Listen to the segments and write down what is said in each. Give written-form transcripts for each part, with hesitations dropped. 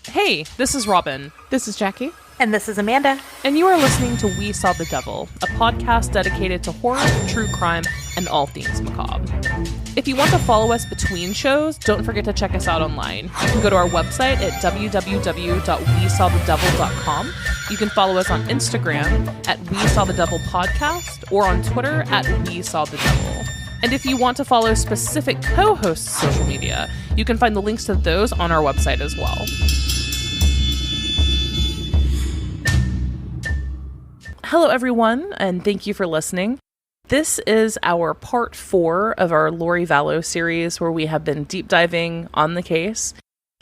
Hey, this is Robin. This is Jackie. And this is Amanda. And you are listening to We Saw the Devil, a podcast dedicated to horror, true crime, and all things macabre. If you want to follow us between shows, don't forget to check us out online. You can go to our website at www.wesawthedevil.com. You can follow us on Instagram at We Saw the Devil Podcast or on Twitter at We Saw the Devil. And if you want to follow specific co-hosts' social media, you can find the links to those on our website as well. Hello, everyone, and thank you for listening. This is our part 4 of our Lori Vallow series, where we have been deep diving on the case.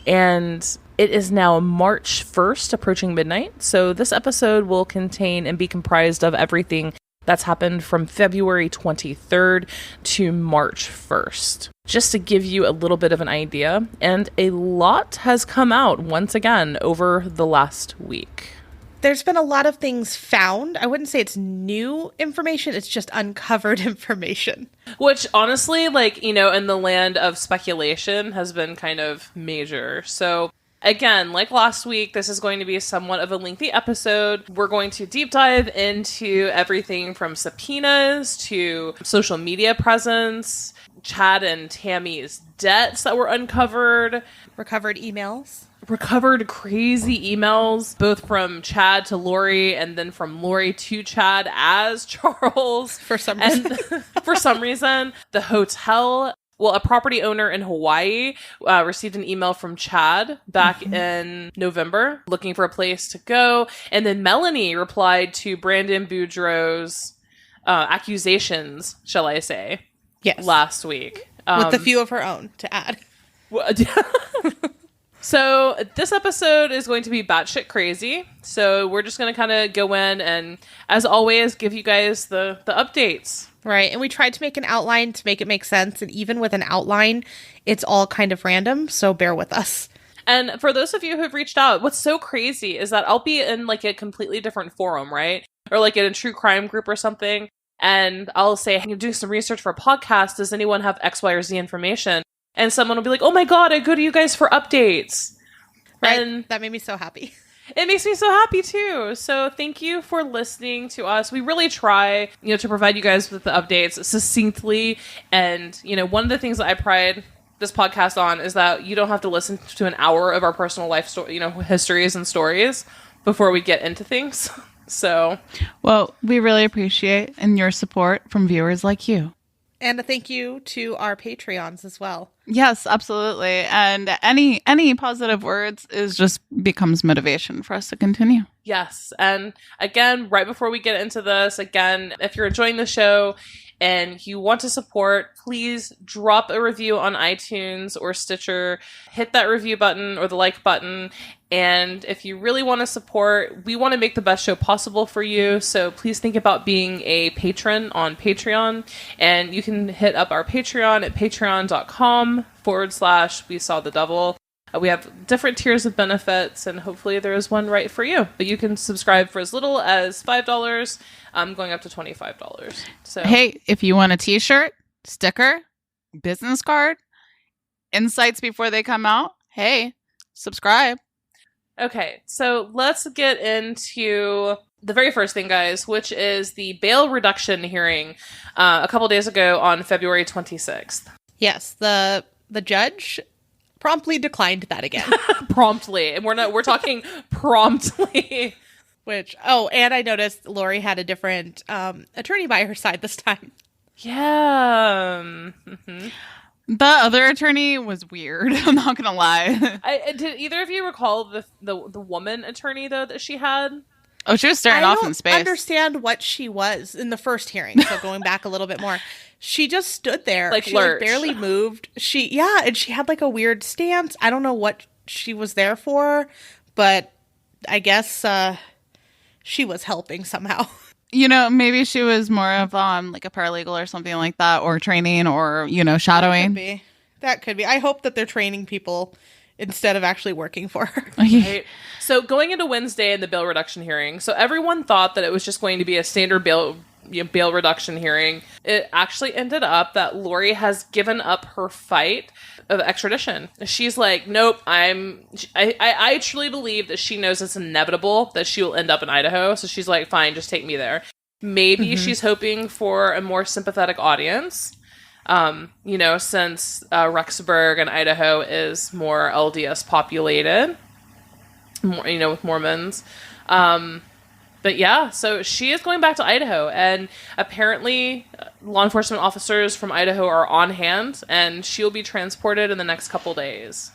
And it is now March 1st, approaching midnight. So this episode will contain and be comprised of everything that's happened from February 23rd to March 1st. Just to give you a little bit of an idea, and a lot has come out once again over the last week. There's been a lot of things found. I wouldn't say it's new information. It's just uncovered information. Which, honestly, in the land of speculation has been kind of major. So, again, like last week, this is going to be somewhat of a lengthy episode. We're going to deep dive into everything from subpoenas to social media presence, Chad and Tammy's debts that were uncovered. Recovered crazy emails, both from Chad to Lori and then from Lori to Chad as Charles. For some reason. And for some reason, the hotel, a property owner in Hawaii received an email from Chad back in November looking for a place to go. And then Melanie replied to Brandon Boudreaux's accusations, shall I say, yes, last week. With a few of her own to add. So this episode is going to be batshit crazy. So we're just going to kind of go in and, as always, give you guys the updates. Right. And we tried to make an outline to make it make sense. And even with an outline, it's all kind of random. So bear with us. And for those of you who have reached out, what's so crazy is that I'll be in a completely different forum, right? Or in a true crime group or something. And I'll say, I'm doing some research for a podcast. Does anyone have X, Y, or Z information? And someone will be like, oh my God, I go to you guys for updates. Right. And that made me so happy. It makes me so happy too. So thank you for listening to us. We really try, to provide you guys with the updates succinctly. And, one of the things that I pride this podcast on is that you don't have to listen to an hour of our personal life story, histories and stories before we get into things. So, well, we really appreciate your support from viewers like you. And a thank you to our Patreons as well. Yes, absolutely. And any positive words becomes motivation for us to continue. Yes. And again, right before we get into this, if you're enjoying the show and you want to support, please drop a review on iTunes or Stitcher. Hit that review button or the like button. And if you really want to support, we want to make the best show possible for you. So please think about being a patron on Patreon. And you can hit up our Patreon at patreon.com/We Saw the Devil. We have different tiers of benefits, and hopefully there is one right for you. But you can subscribe for as little as $5, going up to $25. So, hey, if you want a t-shirt, sticker, business card, insights before they come out, hey, subscribe. Okay, so let's get into the very first thing, guys, which is the bail reduction hearing a couple days ago on February 26th. Yes, the judge promptly declined that again. Promptly. And we're talking promptly. And I noticed Lori had a different attorney by her side this time. Yeah. Mm-hmm. The other attorney was weird. I'm not gonna lie. Did either of you recall the woman attorney though that she had? Oh, she was staring off in space. I don't understand what she was in the first hearing. So going back a little bit more, she just stood there, she barely moved. And she had a weird stance. I don't know what she was there for, but I guess she was helping somehow. Maybe she was more of a paralegal or something like that, or training, or shadowing. That could be. I hope that they're training people instead of actually working for her. Right. So going into Wednesday in the bail reduction hearing, so everyone thought that it was just going to be a standard bail reduction hearing. It actually ended up that Lori has given up her fight extradition. She's like, nope, I truly believe that she knows it's inevitable that she will end up in Idaho. So she's like, fine, just take me there. Maybe she's hoping for a more sympathetic audience. Since Rexburg and Idaho is more LDS populated, with Mormons. But yeah, so she is going back to Idaho, and apparently law enforcement officers from Idaho are on hand, and she'll be transported in the next couple days.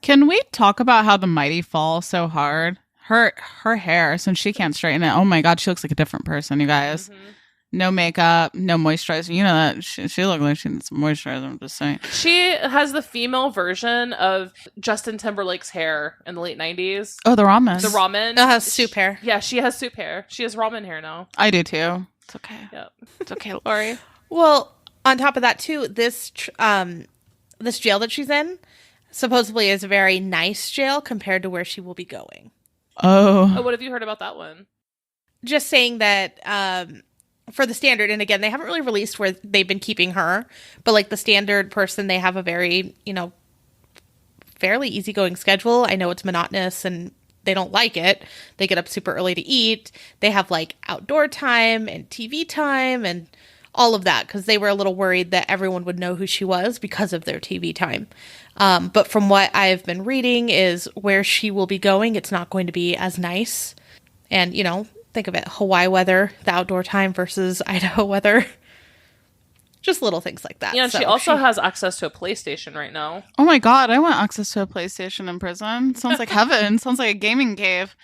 Can we talk about how the mighty fall so hard? Her hair, since she can't straighten it, oh my God, she looks like a different person, you guys. Mm-hmm. No makeup, no moisturizer. You know that she looked like she needs some moisturizer, I'm just saying. She has the female version of Justin Timberlake's hair in the late 90s. Oh, the ramen. The ramen. That has soup hair. Yeah, she has soup hair. She has ramen hair now. I do too. It's okay. Yep. It's okay, Lori. Well, on top of that too, this jail that she's in supposedly is a very nice jail compared to where she will be going. Oh, what have you heard about that one? Just saying that for the standard, and again, they haven't really released where they've been keeping her, but like the standard person, they have a very, fairly easygoing schedule. I know it's monotonous and they don't like it. They get up super early to eat. They have like outdoor time and TV time and all of that, because they were a little worried that everyone would know who she was because of their TV time. But from what I've been reading is where she will be going, it's not going to be as nice. And, think of it, Hawaii weather, the outdoor time versus Idaho weather. Just little things like that. Yeah, so she also has access to a PlayStation right now. Oh my God, I want access to a PlayStation in prison. Sounds like heaven. Sounds like a gaming cave.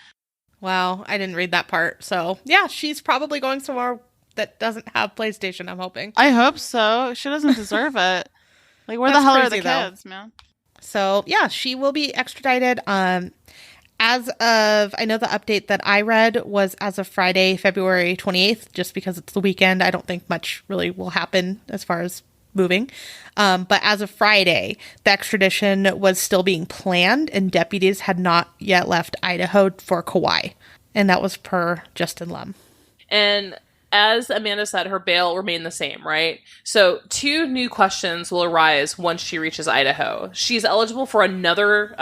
Wow, I didn't read that part. So, yeah, she's probably going somewhere that doesn't have PlayStation, I'm hoping. I hope so. She doesn't deserve it. Like, where the hell are the kids, man? So, yeah, she will be extradited. As of, I know the update that I read was as of Friday, February 28th, just because it's the weekend. I don't think much really will happen as far as moving. But as of Friday, the extradition was still being planned and deputies had not yet left Idaho for Kauai. And that was per Justin Lum. And as Amanda said, her bail remained the same, right? So 2 new questions will arise once she reaches Idaho. She's eligible for another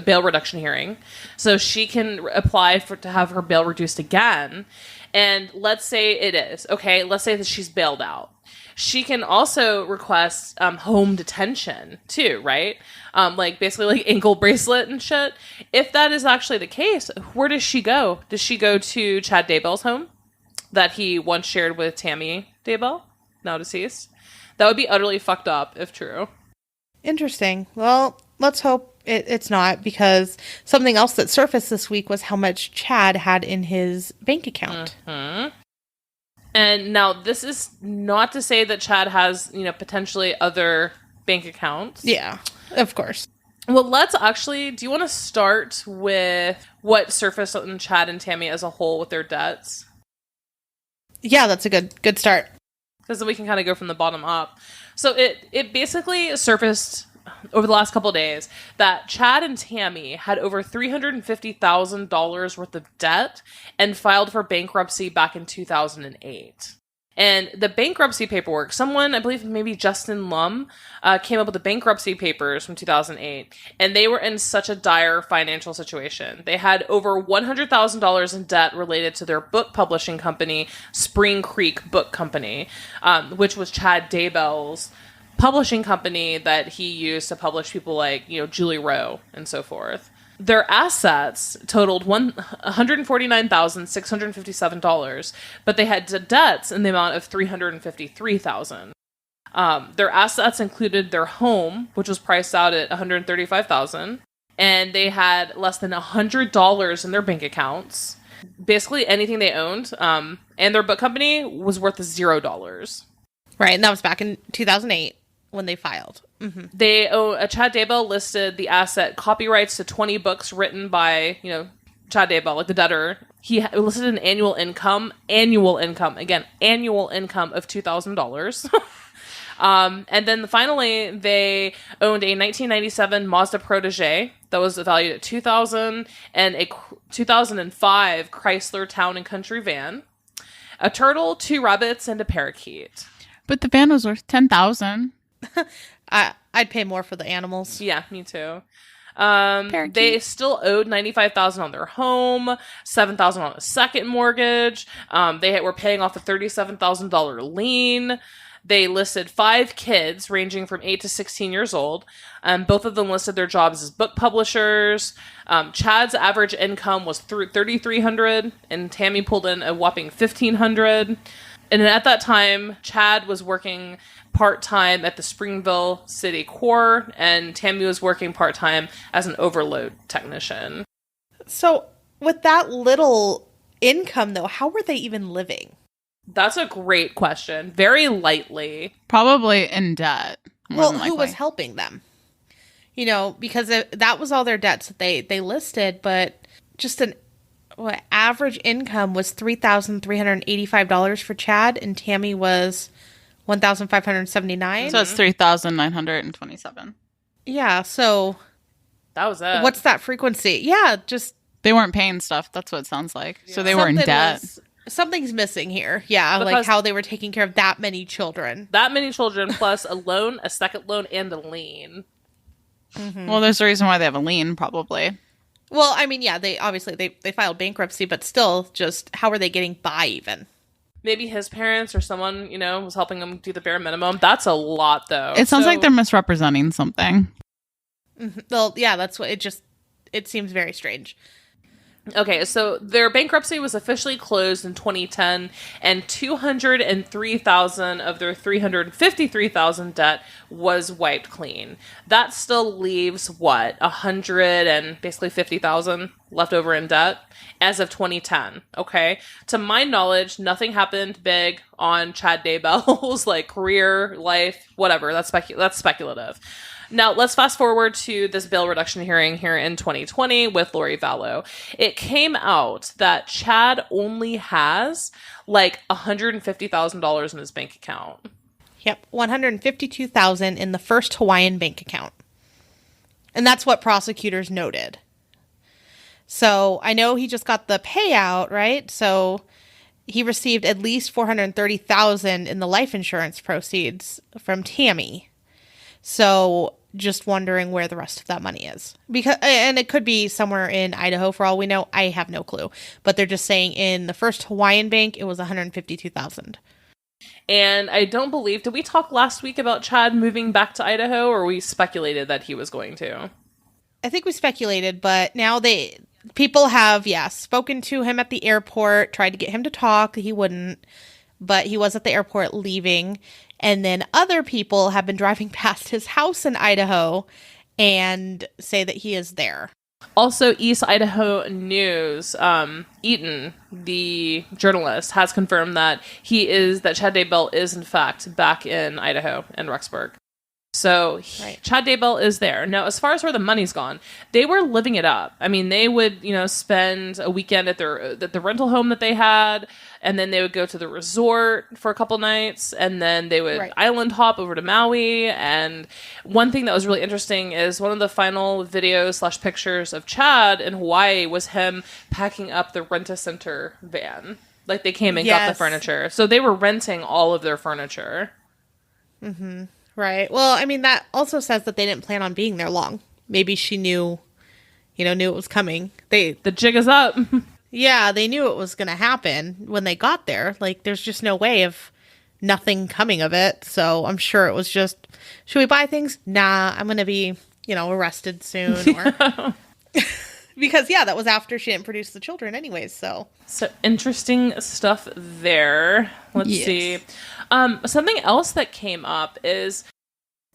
bail reduction hearing. So she can apply to have her bail reduced again. And let's say it is. Okay, let's say that she's bailed out. She can also request home detention too, right? Basically like ankle bracelet and shit. If that is actually the case, where does she go? Does she go to Chad Daybell's home that he once shared with Tammy Daybell, now deceased? That would be utterly fucked up if true. Interesting. Well, let's hope it's not, because something else that surfaced this week was how much Chad had in his bank account. Mm-hmm. And now this is not to say that Chad has, potentially other bank accounts. Yeah, of course. Well, let's actually, do you want to start with what surfaced on Chad and Tammy as a whole with their debts? Yeah, that's a good start. Because then we can kind of go from the bottom up. So it basically surfaced over the last couple of days that Chad and Tammy had over $350,000 worth of debt and filed for bankruptcy back in 2008. And the bankruptcy paperwork, someone, I believe maybe Justin Lum, came up with the bankruptcy papers from 2008. And they were in such a dire financial situation. They had over $100,000 in debt related to their book publishing company, Spring Creek Book Company, which was Chad Daybell's publishing company that he used to publish people like, Julie Rowe and so forth. Their assets totaled $149,657, but they had debts in the amount of $353,000. Their assets included their home, which was priced out at $135,000, and they had less than $100 in their bank accounts. Basically, anything they owned, and their book company was worth $0. Right, and that was back in 2008 when they filed. Mm-hmm. Chad Daybell listed the asset copyrights to 20 books written by, Chad Daybell, like the debtor. He listed an annual income of $2,000. And then finally, they owned a 1997 Mazda Protege that was valued at $2,000 and a 2005 Chrysler Town and Country van, a turtle, 2 rabbits, and a parakeet. But the van was worth $10,000. I'd pay more for the animals. Yeah, me too. They still owed $95,000 on their home, $7,000 on a second mortgage. They were paying off a $37,000 lien. They listed 5 kids ranging from 8 to 16 years old. Both of them listed their jobs as book publishers. Chad's average income was $3,300, and Tammy pulled in a whopping $1,500. And at that time, Chad was working part-time at the Springville City Corps, and Tammy was working part-time as an overload technician. So with that little income, though, how were they even living? That's a great question. Very lightly. Probably in debt. Well, who was helping them? You know, because that was all their debts that they listed, but just average income was $3,385 for Chad, and Tammy was $1,579. So it's $3,927. Yeah, so that was it. What's that frequency? Yeah, just they weren't paying stuff. That's what it sounds like. Yeah. So they were in debt. Something's missing here. Yeah, because like how they were taking care of that many children. That many children plus a loan, a second loan, and a lien. Mm-hmm. Well, there's a reason why they have a lien, probably. Well, I mean, yeah, they obviously filed bankruptcy, but still, just how are they getting by even? Maybe his parents or someone, you know, was helping him do the bare minimum. That's a lot, though. It sounds like they're misrepresenting something. Mm-hmm. Well, yeah, that's what it seems very strange. Okay, so their bankruptcy was officially closed in 2010, and $203,000 of their $353,000 debt was wiped clean. That still leaves what, $150,000 left over in debt as of 2010. Okay, to my knowledge, nothing happened big on Chad Daybell's like career, life, whatever. That's speculative. Now, let's fast forward to this bail reduction hearing here in 2020 with Lori Vallow. It came out that Chad only has like $150,000 in his bank account. Yep, $152,000 in the First Hawaiian bank account. And that's what prosecutors noted. So I know he just got the payout, right? So he received at least $430,000 in the life insurance proceeds from Tammy. So just wondering where the rest of that money is. And it could be somewhere in Idaho for all we know. I have no clue. But they're just saying in the First Hawaiian bank, it was $152,000. And I don't believe, did we talk last week about Chad moving back to Idaho, or we speculated that he was going to? I think we speculated, but now people have, spoken to him at the airport, tried to get him to talk. He wouldn't, but he was at the airport leaving. And then other people have been driving past his house in Idaho and say that he is there. Also, East Idaho News, Eaton, the journalist, has confirmed that Chad Daybell is in fact back in Idaho and Rexburg. So right. Chad Daybell is there. Now, as far as where the money's gone, they were living it up. I mean, they would, spend a weekend at the rental home that they had, and then they would go to the resort for a couple nights, and then they would island hop over to Maui. And one thing that was really interesting is one of the final videos / pictures of Chad in Hawaii was him packing up the Rent-A-Center van. Like, they came and got the furniture. So they were renting all of their furniture. Mm-hmm. Right. Well, I mean, that also says that they didn't plan on being there long. Maybe she knew it was coming. The jig is up. Yeah, they knew it was going to happen when they got there. Like, there's just no way of nothing coming of it. So I'm sure it was just, should we buy things? Nah, I'm going to be, arrested soon. Or because, that was after she didn't produce the children anyways. So interesting stuff there. Let's see. Something else that came up is,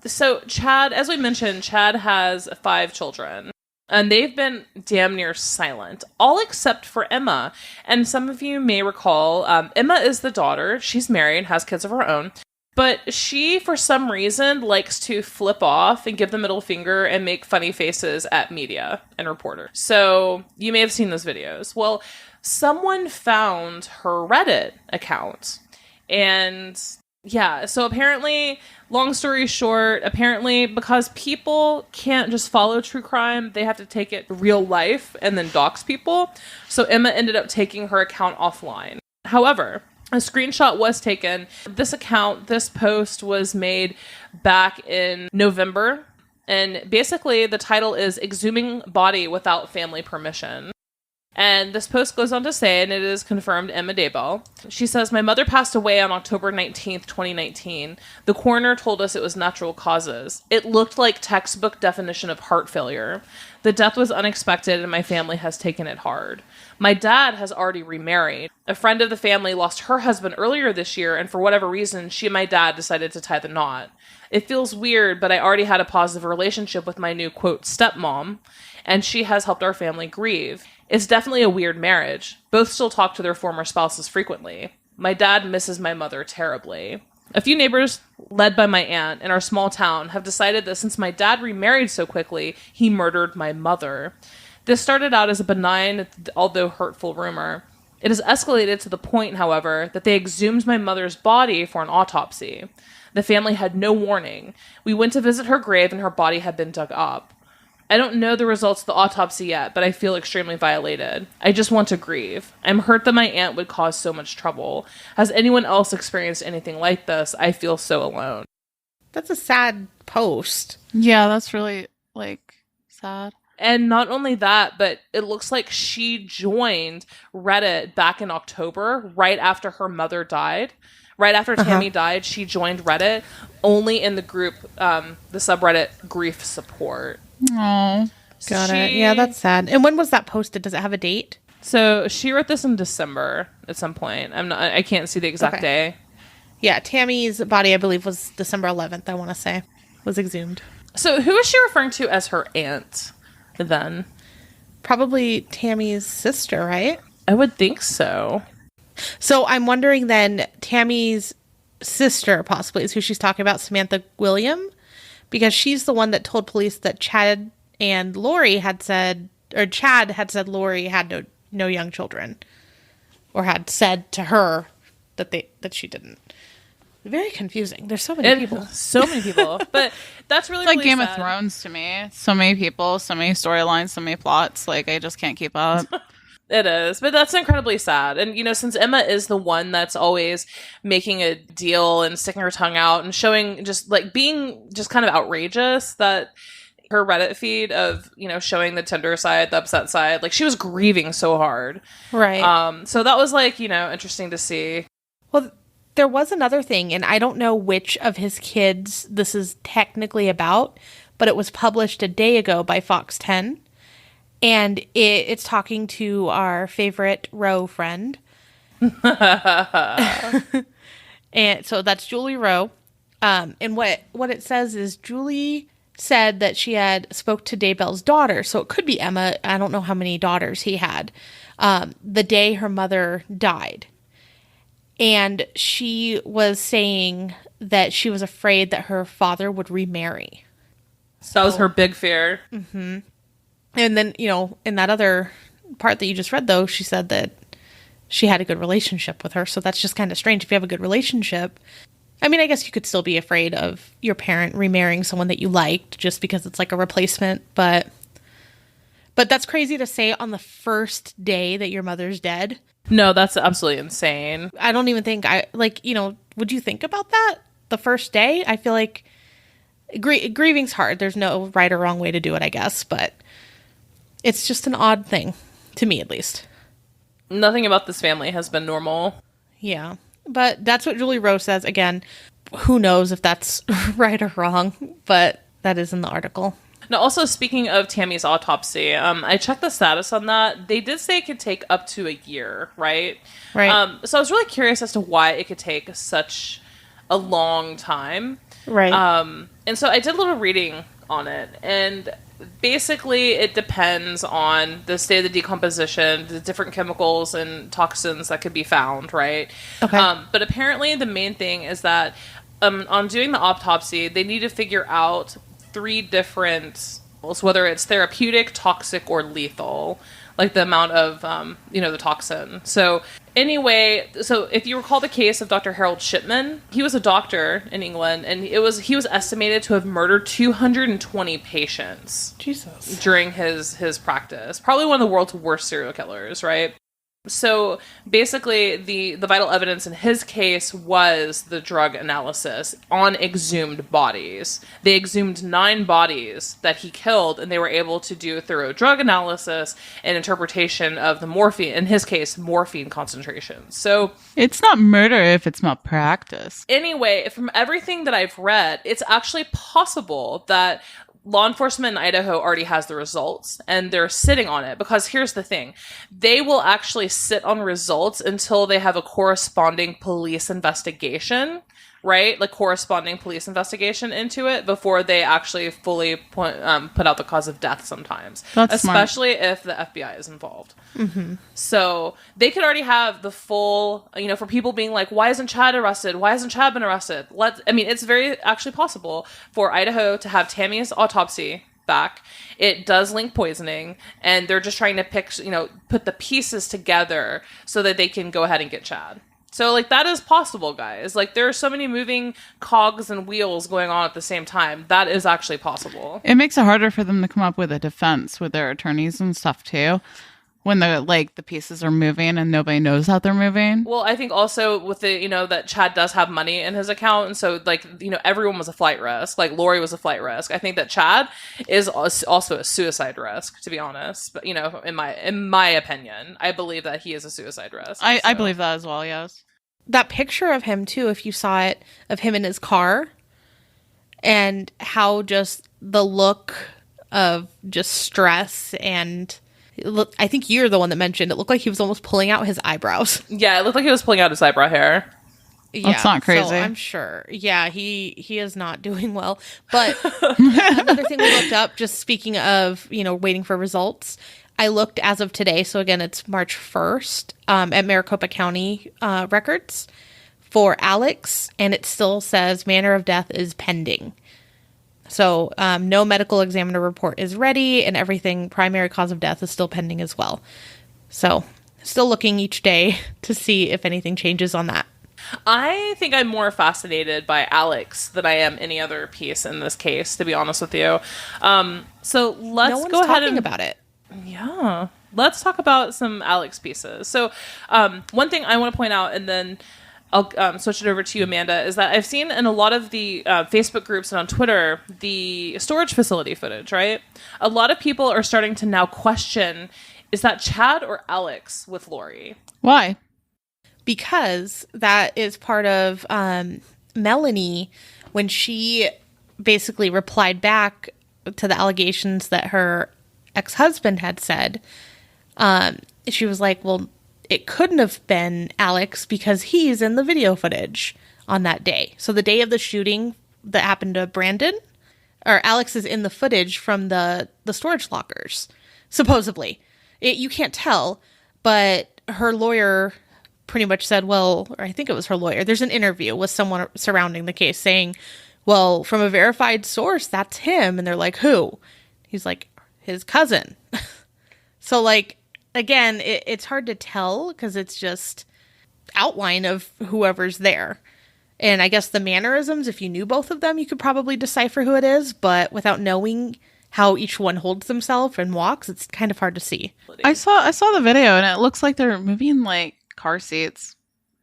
so Chad, as we mentioned, Chad has 5 children, and they've been damn near silent, all except for Emma. And some of you may recall, Emma is the daughter. She's married, has kids of her own, but she, for some reason, likes to flip off and give the middle finger and make funny faces at media and reporters. So you may have seen those videos. Well, someone found her Reddit account. And so apparently, long story short, because people can't just follow true crime, they have to take it real life and then dox people. So Emma ended up taking her account offline. However, A screenshot was taken. This post was made back in November. And basically the title is Exhuming Body Without Family Permission. And this post goes on to say, and it is confirmed Emma Daybell. She says, my mother passed away on October 19th, 2019. The coroner told us it was natural causes. It looked like textbook definition of heart failure. The death was unexpected and my family has taken it hard. My dad has already remarried. A friend of the family lost her husband earlier this year, and for whatever reason, she and my dad decided to tie the knot. It feels weird, but I already had a positive relationship with my new, quote, stepmom, and she has helped our family grieve. It's definitely a weird marriage. Both still talk to their former spouses frequently. My dad misses my mother terribly. A few neighbors, led by my aunt in our small town, have decided that since my dad remarried so quickly, he murdered my mother. This started out as a benign, although hurtful rumor. It has escalated to the point, however, that they exhumed my mother's body for an autopsy. The family had no warning. We went to visit her grave and her body had been dug up. I don't know the results of the autopsy yet, but I feel extremely violated. I just want to grieve. I'm hurt that my aunt would cause so much trouble. Has anyone else experienced anything like this? I feel so alone. That's a sad post. Yeah, that's really, sad. And not only that, but it looks like she joined Reddit back in October, right after her mother died. Right after Tammy died, she joined Reddit, only in the group, the subreddit Grief Support. Oh, got it. Yeah, that's sad. And when was that posted? Does it have a date? So she wrote this in December at some point. I can't see the exact day. Yeah, Tammy's body, I believe, was December 11th, I want to say, was exhumed. So who is she referring to as her aunt then? Probably Tammy's sister, right? I would think so. So I'm wondering then, Tammy's sister possibly is who she's talking about, Samantha William, because she's the one that told police that Chad and Lori had said, or Chad had said Lori had no young children, or had said to her that she didn't. Very confusing. There's so many people. So many people. But that's really, it's like really Game sad. of Thrones to me. So many people, so many storylines, so many plots. I just can't keep up. It is, but that's incredibly sad. And, since Emma is the one that's always making a deal and sticking her tongue out and showing being just kind of outrageous, that her Reddit feed of, showing the tender side, the upset side, she was grieving so hard. Right. So that was interesting to see. Well, there was another thing, and I don't know which of his kids this is technically about, but it was published a day ago by Fox 10. And it's talking to our favorite Rowe friend. And so that's Julie Rowe. And what it says is Julie said that she had spoke to Daybell's daughter. So it could be Emma. I don't know how many daughters he had. The day her mother died. And she was saying that she was afraid that her father would remarry. So that was her big fear. Mm-hmm. And then, in that other part that you just read, though, she said that she had a good relationship with her. So that's just kind of strange. If you have a good relationship, I mean, I guess you could still be afraid of your parent remarrying someone that you liked just because it's like a replacement. But that's crazy to say on the first day that your mother's dead. No, that's absolutely insane. I don't even think would you think about that the first day? I feel like grieving's hard. There's no right or wrong way to do it, I guess. But it's just an odd thing, to me at least. Nothing about this family has been normal. Yeah, but that's what Julie Rowe says. Again, who knows if that's right or wrong, but that is in the article. Now, also, speaking of Tammy's autopsy, I checked the status on that. They did say it could take up to a year, right? Right. So I was really curious as to why it could take such a long time. Right. And so I did a little reading on it, and basically it depends on the state of the decomposition, the different chemicals and toxins that could be found, right? Okay. But apparently the main thing is that on doing the autopsy, they need to figure out 3 different, whether it's therapeutic, toxic, or lethal, like the amount of, the toxin. So anyway, so if you recall the case of Dr. Harold Shipman, he was a doctor in England, and he was estimated to have murdered 220 patients. Jesus. During his practice. Probably one of the world's worst serial killers, right? So basically, the vital evidence in his case was the drug analysis on exhumed bodies. They exhumed 9 bodies that he killed, and they were able to do a thorough drug analysis and interpretation of the morphine, in his case, morphine concentrations. So it's not murder if it's malpractice. Anyway, from everything that I've read, it's actually possible that law enforcement in Idaho already has the results and they're sitting on it, because here's the thing. They will actually sit on results until they have a corresponding police investigation, right? Like corresponding police investigation into it before they actually fully put out the cause of death sometimes. That's especially smart. If the FBI is involved. Mm-hmm. So they could already have the full, for people being like, why isn't Chad arrested? Why hasn't Chad been arrested? It's very actually possible for Idaho to have Tammy's autopsy back. It does link poisoning, and they're just trying to put the pieces together so that they can go ahead and get Chad. So, that is possible, guys. There are so many moving cogs and wheels going on at the same time. That is actually possible. It makes it harder for them to come up with a defense with their attorneys and stuff, too. When the pieces are moving and nobody knows how they're moving. Well, I think also with the, that Chad does have money in his account. And so, everyone was a flight risk. Lori was a flight risk. I think that Chad is also a suicide risk, to be honest. But, in my opinion, I believe that he is a suicide risk. I believe that as well, yes. That picture of him, too, if you saw it, of him in his car, and how just the look of just stress and... Look, I think you're the one that mentioned it looked like he was almost pulling out his eyebrows. Yeah, it looked like he was pulling out his eyebrow hair. Yeah, that's not crazy. So I'm sure. Yeah, he is not doing well. But another thing we looked up, just speaking of, waiting for results, I looked as of today. So again, it's March 1st at Maricopa County records for Alex. And it still says manner of death is pending. So no medical examiner report is ready, and everything, primary cause of death, is still pending as well. So still looking each day to see if anything changes on that. I think I'm more fascinated by Alex than I am any other piece in this case, to be honest with you. So let's go ahead and about it. Yeah. Let's talk about some Alex pieces. So one thing I want to point out, and then I'll switch it over to you, Amanda, is that I've seen in a lot of the Facebook groups and on Twitter, the storage facility footage, right? A lot of people are starting to now question, is that Chad or Alex with Lori? Why? Because that is part of Melanie, when she basically replied back to the allegations that her ex-husband had said. She was like, well, it couldn't have been Alex because he's in the video footage on that day. So the day of the shooting that happened to Brandon, or Alex is in the footage from the storage lockers, supposedly. You can't tell, but her lawyer pretty much said, well, or I think it was her lawyer, there's an interview with someone surrounding the case saying, well, from a verified source, that's him. And they're like, who? He's like, his cousin. So again, it's hard to tell because it's just outline of whoever's there. And I guess the mannerisms, if you knew both of them, you could probably decipher who it is. But without knowing how each one holds themselves and walks, it's kind of hard to see. I saw the video, and it looks like they're moving car seats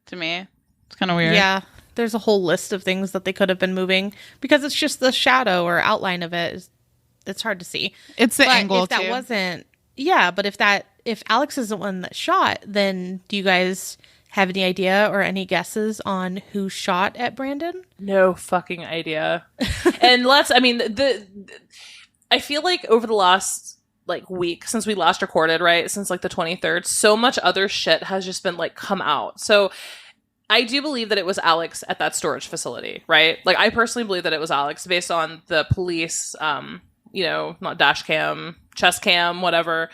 to me. It's kind of weird. Yeah, there's a whole list of things that they could have been moving because it's just the shadow or outline of it. It's hard to see. It's the angle, if that too. Wasn't... Yeah, but if Alex is the one that shot, then do you guys have any idea or any guesses on who shot at Brandon? No fucking idea. And I feel like over the last week since we last recorded, right? Since the 23rd, so much other shit has just been come out. So I do believe that it was Alex at that storage facility, right? I personally believe that it was Alex based on the police, not dash cam, chest cam, whatever.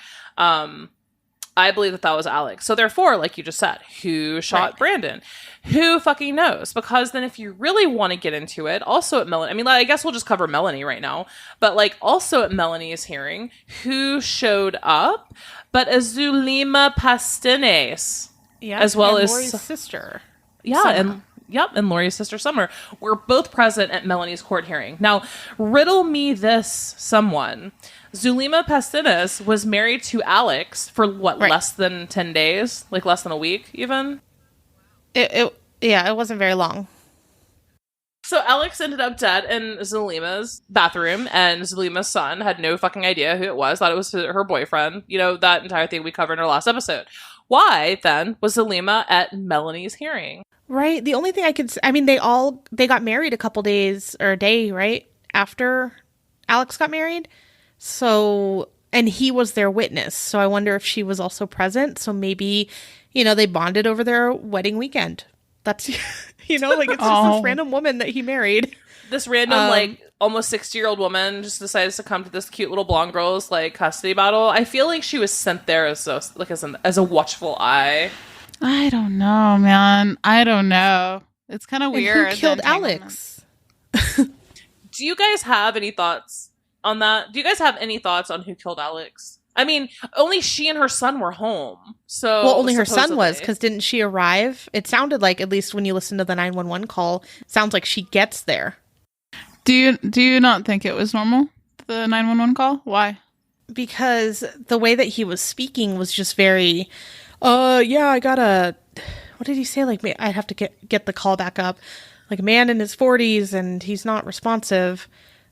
I believe that was Alex. So therefore, like you just said, who shot Brandon? Who fucking knows? Because then if you really want to get into it, also at Melanie, I guess we'll just cover Melanie right now, but also at Melanie's hearing, who showed up? But Azulima Pastines. Yeah, as well as Lori's sister. Yeah, and Lori's sister Summer were both present at Melanie's court hearing. Now, riddle me this, someone. Zulema Pastinas was married to Alex for less than 10 days? Like less than a week, even? It wasn't very long. So Alex ended up dead in Zulema's bathroom, and Zulema's son had no fucking idea who it was, thought it was her boyfriend. You know, that entire thing we covered in our last episode. Why, then, was Zulema at Melanie's hearing? Right. The only thing they got married a couple days, or a day, right? After Alex got married. So, and he was their witness. So I wonder if she was also present. So maybe, they bonded over their wedding weekend. That's, it's just this random woman that he married. This random, almost 60-year-old woman just decides to come to this cute little blonde girl's, custody battle. I feel like she was sent there as a watchful eye. I don't know, man. I don't know. It's kind of weird. Who killed Alex? Do you guys have any thoughts on that? Do you guys have any thoughts on who killed Alex? I mean, only she and her son were home. So, well, only her son was, because didn't she arrive? It sounded like, at least when you listen to the 911 call, sounds like she gets there. Do you not think it was normal, the 911 call? Why? Because the way that he was speaking was just very, I got what did he say? I'd have to get the call back up. Like, a man in his 40s and he's not responsive.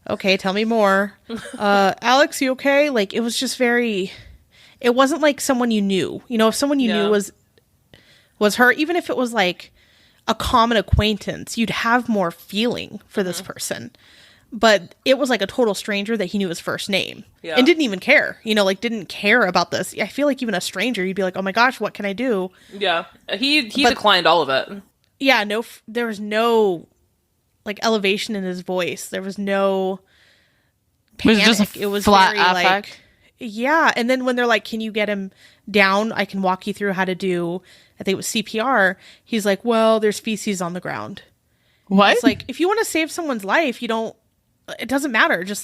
Okay, tell me more. Alex, you okay? It was just very, it wasn't like someone you knew. If someone you knew was her, even if it was a common acquaintance, you'd have more feeling for this person. But it was like a total stranger that he knew his first name and didn't even care, didn't care about this. I feel like even a stranger, you'd be like, oh my gosh, what can I do? Yeah. He declined all of it. Yeah. No, there was no elevation in his voice. There was no panic. It was flat very affect. Yeah. And then when they're like, can you get him down? I can walk you through how to do, I think it was CPR. He's like, well, there's feces on the ground. What? It's like, if you want to save someone's life, it doesn't matter. Just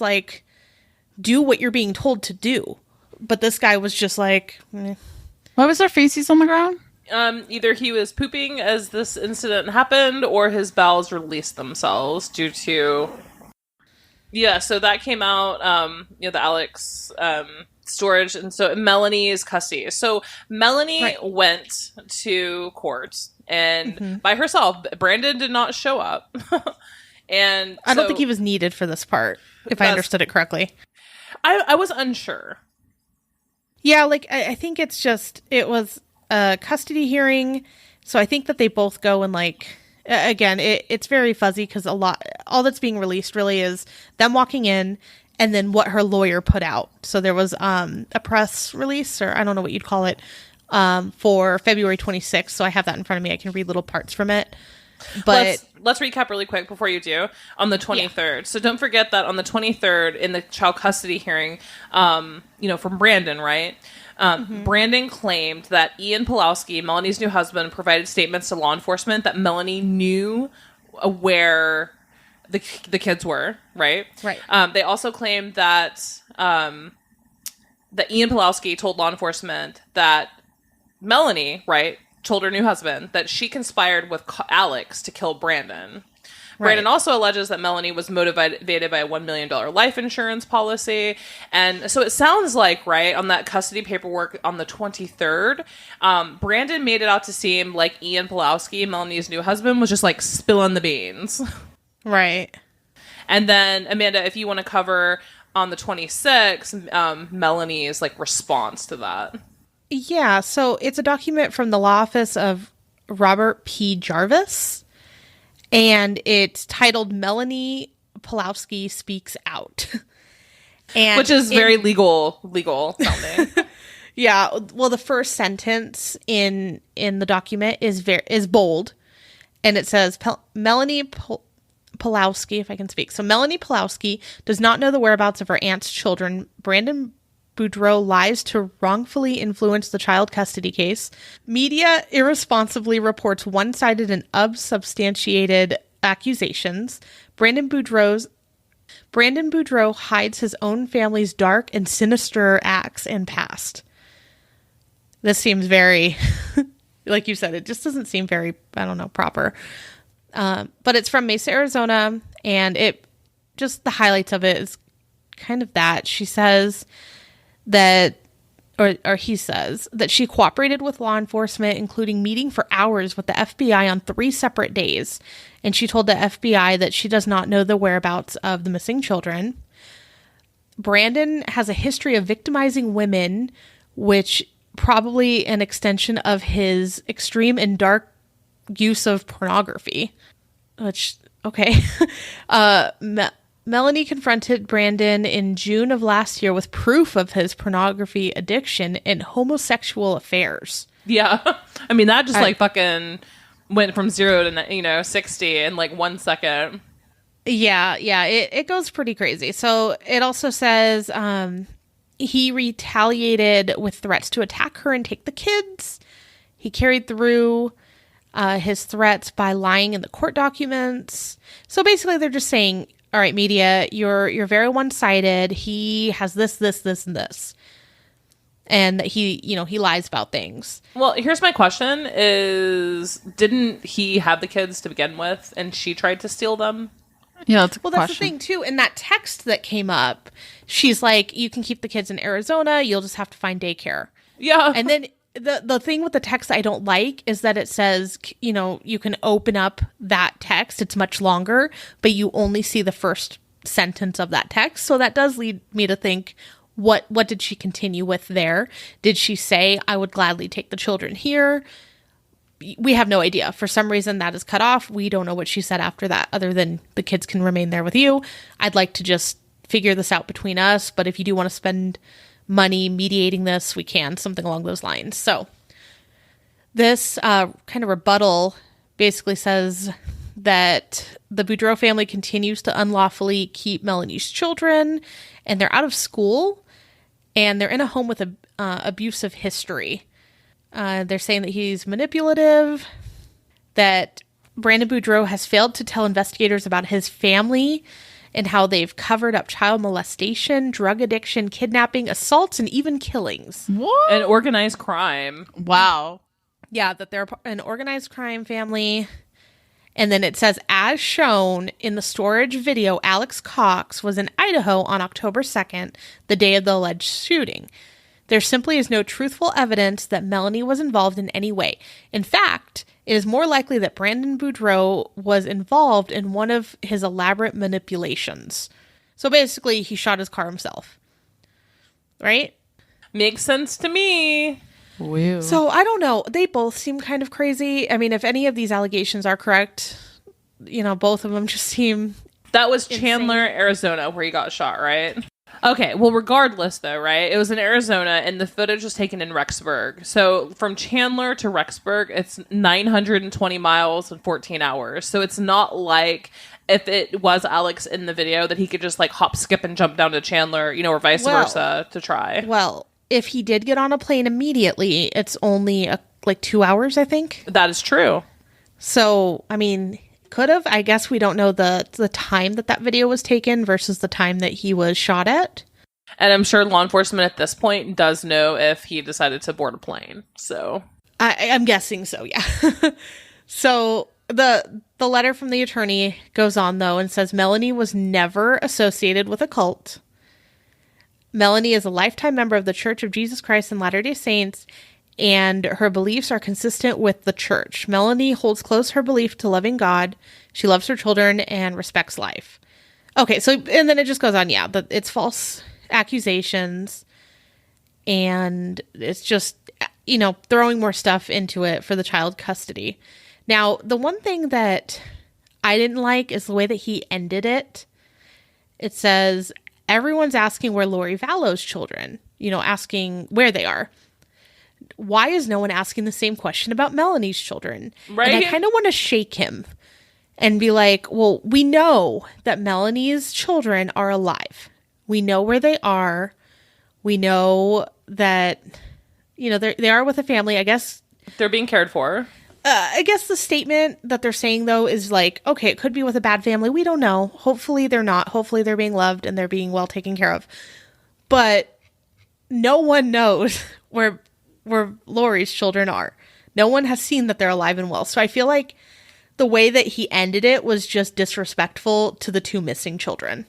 do what you're being told to do. But this guy was just like, eh. Why was there feces on the ground? Either he was pooping as this incident happened, or his bowels released themselves due to... Yeah, so that came out, the Alex storage, and so Melanie's custody. So Melanie went to court, and by herself. Brandon did not show up. And I don't think he was needed for this part, if I understood it correctly. I was unsure. Yeah, I think it was a custody hearing, so I think that they both go and again, it's very fuzzy because all that's being released really is them walking in and then what her lawyer put out. So there was a press release, or I don't know what you'd call it, for February 26th. So I have that in front of me. I can read little parts from it. But let's recap really quick before you do. On the 23rd. Yeah. So don't forget that on the 23rd in the child custody hearing, from Brandon, right? Brandon claimed that Ian Pawlowski, Melanie's new husband, provided statements to law enforcement that Melanie knew where the kids were, right? Right. They also claimed that that Ian Pawlowski told law enforcement that Melanie, right, told her new husband that she conspired with Alex to kill Brandon. Brandon also alleges that Melanie was motivated by a $1 million life insurance policy. And so it sounds like, right, on that custody paperwork on the 23rd, Brandon made it out to seem like Ian Pawlowski, Melanie's new husband, was just spilling the beans. Right. And then, Amanda, if you want to cover on the 26th, Melanie's response to that. Yeah, so it's a document from the law office of Robert P. Jarvis. And it's titled Melanie Pawlowski Speaks Out. And which is very legal sounding. Yeah. Well, the first sentence in the document is bold. And it says, Melanie Pawlowski, if I can speak. So Melanie Pawlowski does not know the whereabouts of her aunt's children. Brandon Boudreaux lies to wrongfully influence the child custody case. Media irresponsibly reports one-sided and unsubstantiated accusations. Brandon Boudreaux hides his own family's dark and sinister acts and past. This seems very, like you said, it just doesn't seem very, proper. But it's from Mesa, Arizona, and the highlights of it is kind of that. She says that, or he says that she cooperated with law enforcement, including meeting for hours with the FBI on 3 separate days. And she told the FBI that she does not know the whereabouts of the missing children. Brandon has a history of victimizing women, which probably an extension of his extreme and dark use of pornography. Which, okay. Melanie confronted Brandon in June of last year with proof of his pornography addiction and homosexual affairs. Yeah. I mean, that just fucking went from 0 to, 60 in 1 second. Yeah. It goes pretty crazy. So it also says he retaliated with threats to attack her and take the kids. He carried through his threats by lying in the court documents. So basically they're just saying, all right, media, you're very one-sided. He has this, and this. And that he lies about things. Well, here's my question is, didn't he have the kids to begin with and she tried to steal them? Yeah, that's the thing, too. In that text that came up, she's like, you can keep the kids in Arizona. You'll just have to find daycare. Yeah. And then the thing with the text I don't like is that it says, you can open up that text. It's much longer, but you only see the first sentence of that text. So that does lead me to think, what did she continue with there? Did she say, I would gladly take the children here? We have no idea. For some reason that is cut off. We don't know what she said after that, other than the kids can remain there with you. I'd like to just figure this out between us. But if you do want to spend money mediating this, we can, something along those lines. So this kind of rebuttal basically says that the Boudreaux family continues to unlawfully keep Melanie's children, and they're out of school, and they're in a home with a abusive history. They're saying that he's manipulative, that Brandon Boudreaux has failed to tell investigators about his family and how they've covered up child molestation, drug addiction, kidnapping, assaults, and even killings. What? And organized crime. Wow. Yeah, that they're an organized crime family. And then it says, as shown in the storage video, Alex Cox was in Idaho on October 2nd, the day of the alleged shooting. There simply is no truthful evidence that Melanie was involved in any way. In fact, it is more likely that Brandon Boudreaux was involved in one of his elaborate manipulations. So basically, he shot his car himself. Right? Makes sense to me. Weird. So I don't know. They both seem kind of crazy. I mean, if any of these allegations are correct, both of them just seem... That was Chandler, insane. Arizona, where he got shot, right? Okay, well, regardless, though, right? It was in Arizona, and the footage was taken in Rexburg. So from Chandler to Rexburg, it's 920 miles in 14 hours. So it's not like if it was Alex in the video that he could just, hop, skip, and jump down to Chandler, or vice versa to try. Well, if he did get on a plane immediately, it's only, 2 hours, I think. That is true. So, I mean... Could have. I guess we don't know the time that video was taken versus the time that he was shot at. And I'm sure law enforcement at this point does know if he decided to board a plane. So I'm guessing so, yeah. So the letter from the attorney goes on, though, and says Melanie was never associated with a cult. Melanie is a lifetime member of the Church of Jesus Christ and Latter-day Saints, and her beliefs are consistent with the church. Melanie holds close her belief to loving God. She loves her children and respects life. Okay, so, and then it just goes on, yeah, but it's false accusations, and it's just, throwing more stuff into it for the child custody. Now, the one thing that I didn't like is the way that he ended it. It says, everyone's asking where Lori Vallow's children, asking where they are. Why is no one asking the same question about Melanie's children? Right. And I kind of want to shake him and be like, well, we know that Melanie's children are alive. We know where they are. We know that, they are with a family. I guess they're being cared for. I guess the statement that they're saying, though, is okay, it could be with a bad family. We don't know. Hopefully they're not. Hopefully they're being loved and they're being well taken care of. But no one knows where Lori's children are. No one has seen that they're alive and well. So I feel like the way that he ended it was just disrespectful to the two missing children.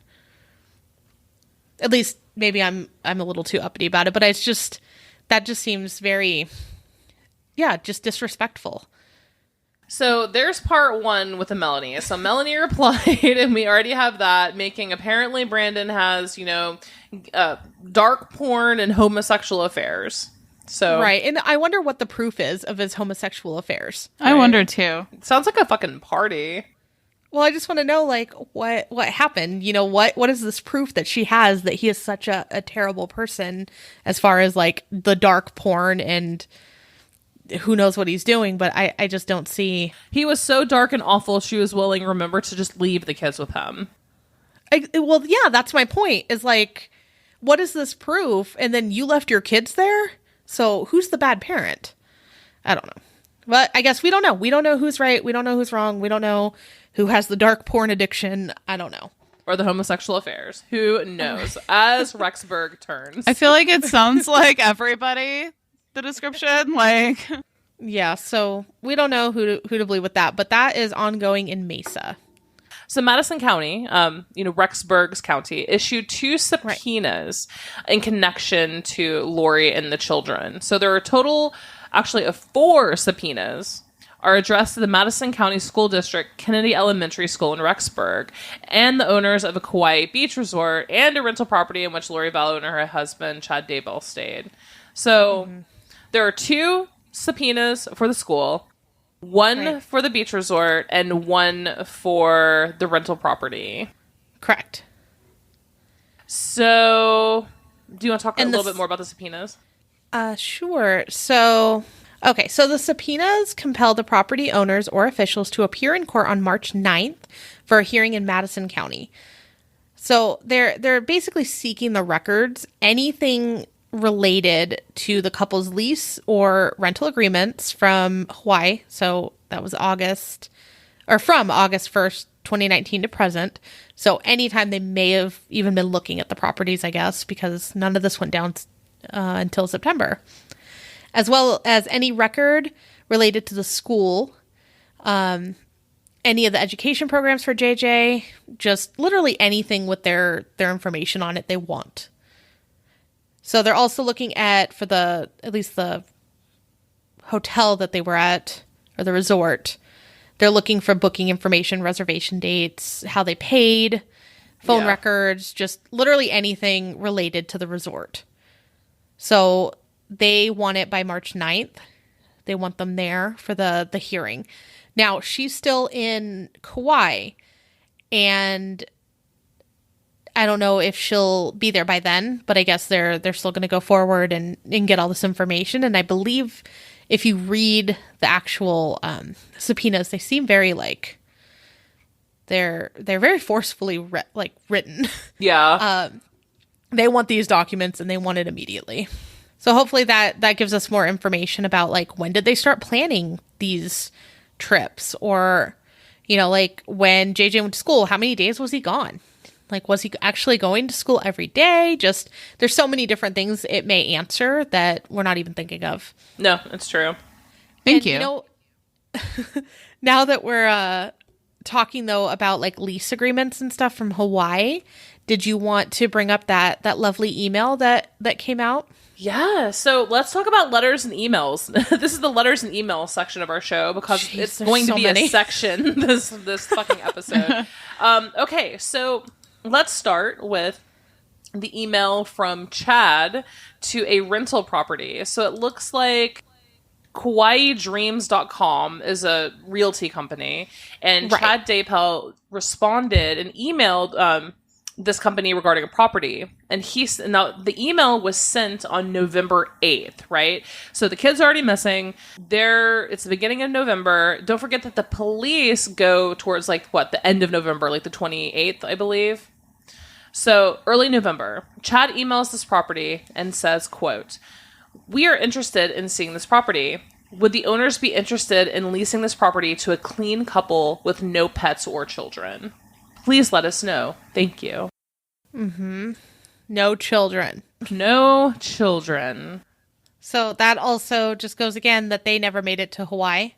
At least maybe I'm a little too uppity about it, but it's just, that just seems very, just disrespectful. So there's part one with the Melanie. So Melanie replied, and we already have that, making apparently Brandon has, dark porn and homosexual affairs. So right. And I wonder what the proof is of his homosexual affairs. I wonder too. It sounds like a fucking party. Well, I just want to know, like, what happened? What is this proof that she has that he is such a terrible person as far as, like, the dark porn and who knows what he's doing, but I just don't see. He was so dark and awful, she was willing, remember, to just leave the kids with him. Well, yeah, that's my point, is like, what is this proof? And then you left your kids there? So who's the bad parent? I don't know. But I guess we don't know. We don't know who's right. We don't know who's wrong. We don't know who has the dark porn addiction. I don't know. Or the homosexual affairs. Who knows? As Rexburg turns. I feel like it sounds like everybody, the description, like. Yeah, so we don't know who to believe with that, but that is ongoing in Mesa. So Madison County, Rexburg's county, issued 2 subpoenas in connection to Lori and the children. So there are a total, actually, of 4 subpoenas are addressed to the Madison County School District, Kennedy Elementary School in Rexburg, and the owners of a Kauai beach resort and a rental property in which Lori Vallow and her husband, Chad Daybell, stayed. So there are 2 subpoenas for the school, 1 for the beach resort, and 1 for the rental property. Correct. So, do you want to talk a little bit more about the subpoenas? Sure. So the subpoenas compel the property owners or officials to appear in court on March 9th for a hearing in Madison County. So they're basically seeking the records, anything related to the couple's lease or rental agreements from Hawaii. So that was from August 1st, 2019 to present. So anytime they may have even been looking at the properties, I guess, because none of this went down until September. As well as any record related to the school, any of the education programs for JJ, just literally anything with their information on it they want. So they're also looking at least the hotel that they were at, or the resort. They're looking for booking information, reservation dates, how they paid, phone records, just literally anything related to the resort. So they want it by March 9th. They want them there for the hearing. Now, she's still in Kauai, and I don't know if she'll be there by then, but I guess they're still going to go forward and get all this information. And I believe if you read the actual subpoenas, they seem very like they're very forcefully written. Yeah. They want these documents and they want it immediately. So hopefully that gives us more information about, like, when did they start planning these trips, or, like, when JJ went to school, how many days was he gone? Like, was he actually going to school every day? Just, there's so many different things it may answer that we're not even thinking of. No, it's true. Thank you. Now that we're talking, though, about, like, lease agreements and stuff from Hawaii, did you want to bring up that lovely email that came out? Yeah, so let's talk about letters and emails. This is the letters and emails section of our show, because it's going to be a section this fucking episode. Okay, so let's start with the email from Chad to a rental property. So it looks like KauaiDreams.com is a realty company, and Chad Daybell responded and emailed this company regarding a property. And now the email was sent on November 8th, right? So the kid's already missing. It's the beginning of November. Don't forget that the police go towards, like, the end of November, like the 28th, I believe. So early November, Chad emails this property and says, quote, "We are interested in seeing this property. Would the owners be interested in leasing this property to a clean couple with no pets or children? Please let us know. Thank you." Mm-hmm. No children. No children. So that also just goes again that they never made it to Hawaii.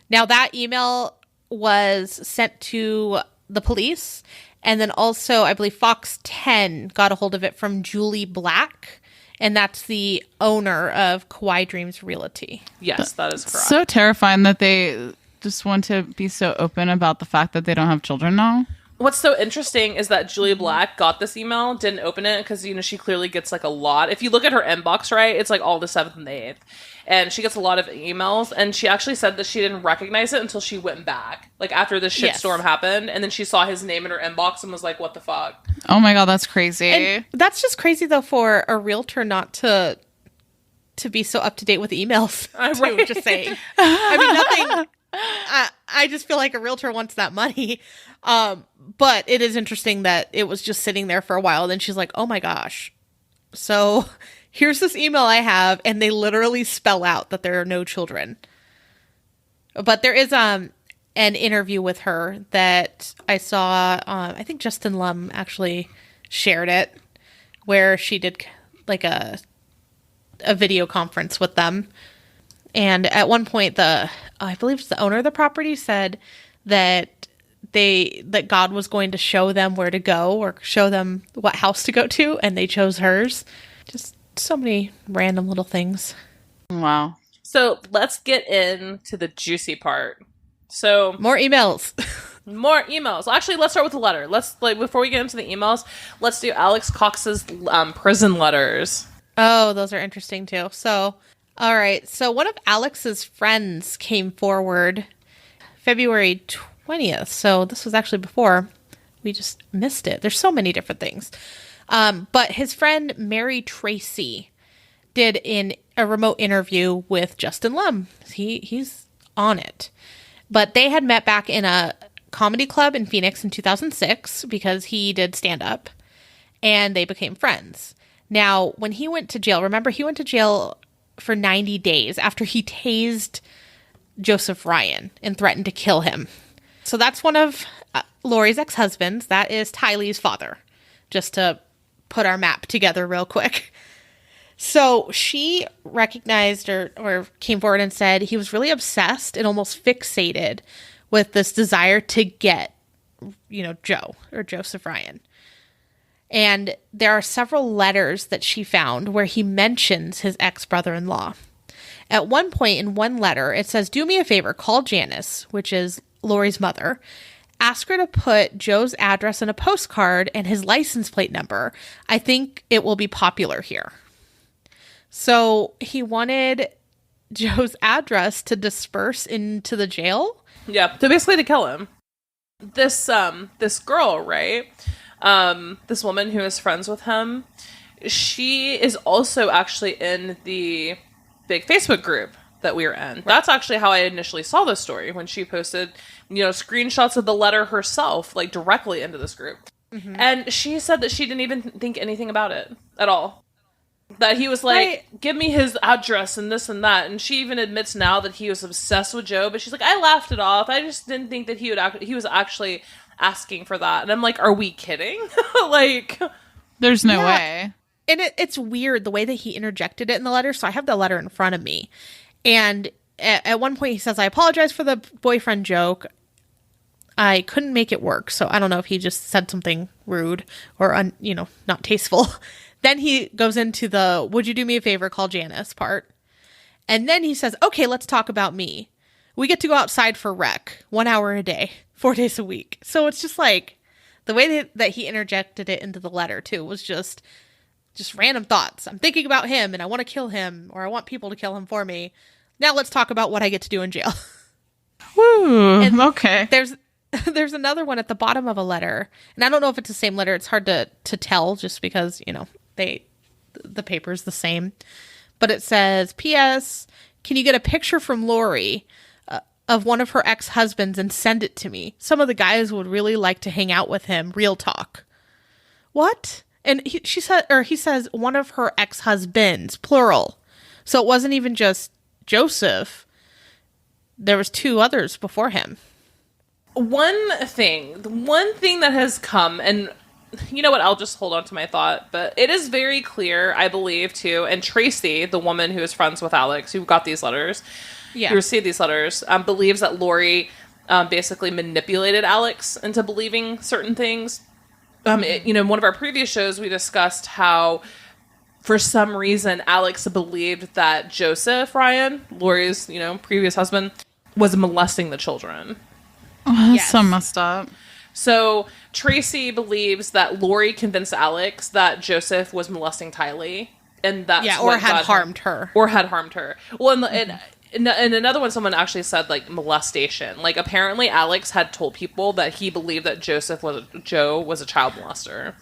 Now, that email was sent to the police, And then also, I believe Fox 10 got a hold of it from Julie Black, and that's the owner of Kauai Dreams Realty. Yes, that is correct. So terrifying that they just want to be so open about the fact that they don't have children now. What's so interesting is that Julia Black got this email, didn't open it, because, she clearly gets, like, a lot. If you look at her inbox, right, it's, like, all the 7th and the 8th. And she gets a lot of emails, and she actually said that she didn't recognize it until she went back, like, after this shitstorm happened, and then she saw his name in her inbox and was like, what the fuck? Oh my God, that's crazy. And that's just crazy, though, for a realtor not to be so up to date with emails, too, just saying. I mean, nothing... I just feel like a realtor wants that money. But it is interesting that it was just sitting there for a while. Then she's like, oh my gosh. So here's this email I have. And they literally spell out that there are no children. But there is an interview with her that I saw. I think Justin Lum actually shared it, where she did like a video conference with them. And at one point, I believe it's the owner of the property said that God was going to show them where to go or show them what house to go to, and they chose hers. Just so many random little things. Wow. So let's get into the juicy part. So more emails. More emails. Actually, let's start with the letter. Before we get into the emails, let's do Alex Cox's prison letters. Oh, those are interesting too. So, all right. So one of Alex's friends came forward February 20th. So this was actually before we just missed it. There's so many different things. But his friend Mary Tracy did a remote interview with Justin Lum. He's on it. But they had met back in a comedy club in Phoenix in 2006 because he did stand up, and they became friends. Now, when he went to jail, remember he went to jail for 90 days after he tased Joseph Ryan and threatened to kill him. So that's one of Lori's ex-husbands. That is Tylee's father, just to put our map together real quick. So she recognized or came forward and said he was really obsessed and almost fixated with this desire to get, Joe or Joseph Ryan. And there are several letters that she found where he mentions his ex-brother-in-law. At one point in one letter, it says, "Do me a favor, call Janice," which is Lori's mother. "Ask her to put Joe's address in a postcard and his license plate number. I think it will be popular here." So he wanted Joe's address to disperse into the jail? Yeah, so basically to kill him. This girl, right? This woman who is friends with him, she is also actually in the big Facebook group that we were in. Right. That's actually how I initially saw this story, when she posted, screenshots of the letter herself, like directly into this group. Mm-hmm. And she said that she didn't even think anything about it at all. That he was like, give me his address and this and that. And she even admits now that he was obsessed with Joe, but she's like, I laughed it off. I just didn't think that he was actually asking for that. And I'm like, are we kidding? There's no way. And it's weird the way that he interjected it in the letter. So I have the letter in front of me. And at one point he says, "I apologize for the boyfriend joke. I couldn't make it work." So I don't know if he just said something rude or, not tasteful. Then he goes into the "would you do me a favor, call Janice" part. And then he says, "Okay, let's talk about me. We get to go outside for rec 1 hour a day, 4 days a week." So it's just like the way that he interjected it into the letter too was just random thoughts. I'm thinking about him and I want to kill him, or I want people to kill him for me. Now let's talk about what I get to do in jail. Woo, okay. There's another one at the bottom of a letter, and I don't know if it's the same letter. It's hard to tell just because, the paper's the same. But it says, "P.S. Can you get a picture from Lori of one of her ex-husbands and send it to me? Some of the guys would really like to hang out with him. Real talk." What? And he says one of her ex-husbands, plural. So it wasn't even just Joseph. There was 2 others before him. One thing that has come, and you know what, I'll just hold on to my thought, but it is very clear, I believe, too, and Tracy, the woman who is friends with Alex, who got these letters, who received these letters, believes that Lori basically manipulated Alex into believing certain things. In one of our previous shows, we discussed how, for some reason, Alex believed that Joseph Ryan, Lori's, previous husband, was molesting the children. Oh, that's so messed up. So Tracy believes that Lori convinced Alex that Joseph was molesting Tylee, and that's or had harmed her. Well, and another one, someone actually said like molestation. Like apparently Alex had told people that he believed that Joe was a child molester.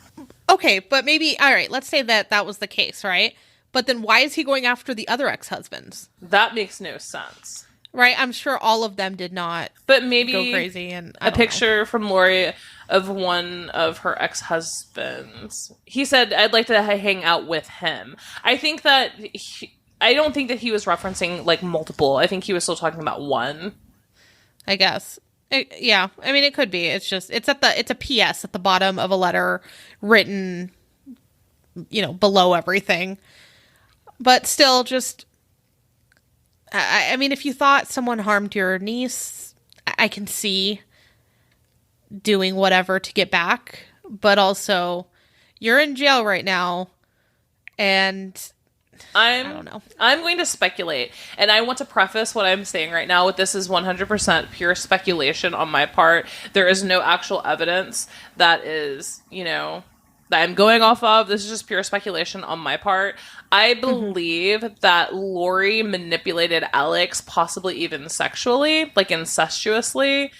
Okay, but maybe all right. Let's say that was the case, right? But then why is he going after the other ex-husbands? That makes no sense. Right, I'm sure all of them did not but maybe go crazy. And a picture from Lori of one of her ex-husbands. He said, I'd like to hang out with him. I think that I don't think that he was referencing like multiple. I think he was still talking about one. I guess. Yeah, I mean, it could be. It's just, it's a PS at the bottom of a letter written, below everything. But still just... I mean, if you thought someone harmed your niece, I can see doing whatever to get back. But also, you're in jail right now, and I don't know. I'm going to speculate, and I want to preface what I'm saying right now with this is 100% pure speculation on my part. There is no actual evidence that is, that I'm going off of. This is just pure speculation on my part. I believe that Lori manipulated Alex, possibly even sexually, like incestuously,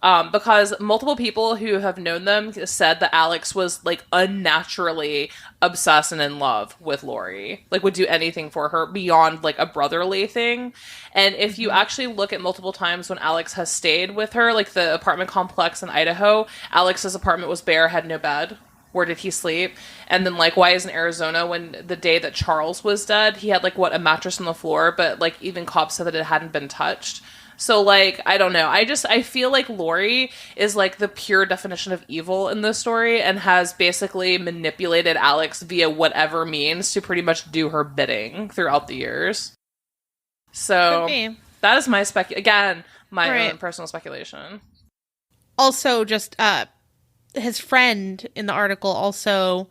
because multiple people who have known them said that Alex was like unnaturally obsessed and in love with Lori, like would do anything for her beyond like a brotherly thing. And if you actually look at multiple times when Alex has stayed with her, like the apartment complex in Idaho, Alex's apartment was bare, had no bed. Where did he sleep? And then likewise in Arizona, when the day that Charles was dead, he had like a mattress on the floor, but like even cops said that it hadn't been touched. So like, I don't know. I feel like Lori is like the pure definition of evil in this story and has basically manipulated Alex via whatever means to pretty much do her bidding throughout the years. So that is my my own personal speculation. Also just, his friend in the article also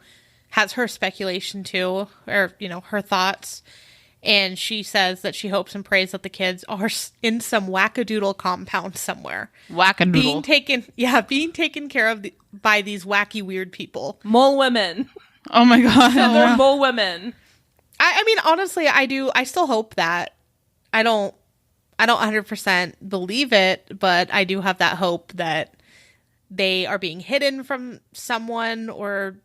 has her speculation too, or, her thoughts. And she says that she hopes and prays that the kids are in some wackadoodle compound somewhere. Wackadoodle. Being taken care of by these wacky, weird people. Mole women. Oh my God. They're mole women. I mean, honestly, I still hope that. I don't 100% believe it, but I do have that hope that they are being hidden from someone, or,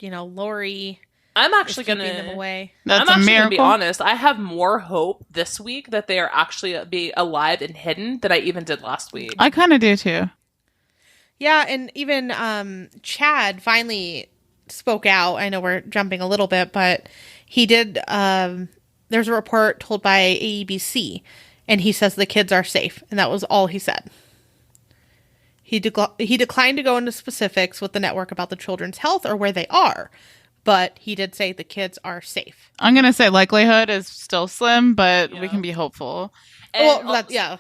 Lori. I'm actually going to them away. I'm actually going to be honest. I have more hope this week that they are actually be alive and hidden than I even did last week. I kind of do too. Yeah, and even Chad finally spoke out. I know we're jumping a little bit, but he did. There's a report told by AEBC, and he says the kids are safe, and that was all he said. He declined to go into specifics with the network about the children's health or where they are, but he did say the kids are safe. I'm going to say likelihood is still slim, but we can be hopeful. And yeah.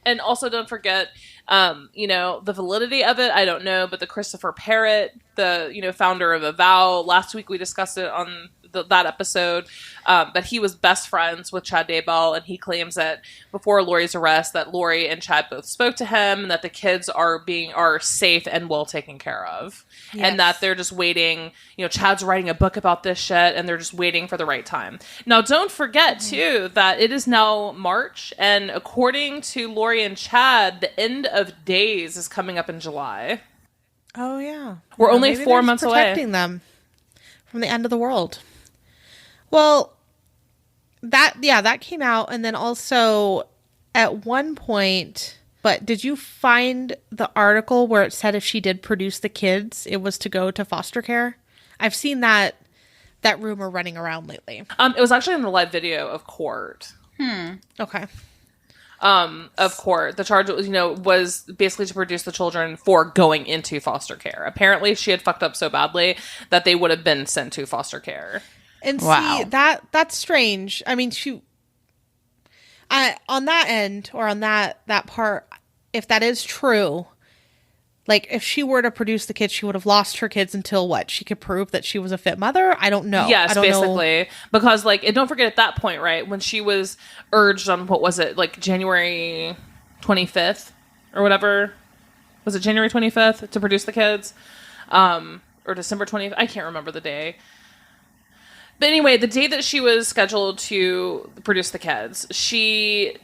And also don't forget, the validity of it, I don't know, but the Christopher Parrott, the, founder of Vallow, last week we discussed it on that episode, that he was best friends with Chad Daybell, and he claims that before Lori's arrest that Lori and Chad both spoke to him, and that the kids are safe and well taken care of. Yes. And that they're just waiting, Chad's writing a book about this shit, and they're just waiting for the right time. Now, don't forget, too, that it is now March, and according to Lori and Chad, the end of days is coming up in July. Oh, yeah. We're only 4 months away. Protecting them from the end of the world. Well, that came out, and then also at one point, but did you find the article where it said if she did produce the kids, it was to go to foster care? I've seen that rumor running around lately. It was actually in the live video of court. Okay. Of court. The charge was basically to produce the children for going into foster care. Apparently she had fucked up so badly that they would have been sent to foster care. And see, that's strange. I mean, on that end, or on that part, if that is true, Like, if she were to produce the kids, she would have lost her kids until what? She could prove that she was a fit mother? I don't know. Yes, I don't basically. know. Because, like, and don't forget at that point, right, when she was urged on, what was it, like, January 25th or whatever? Was it January 25th to produce the kids? Or December 20th? I can't remember the day. But anyway, the day that she was scheduled to produce the kids, she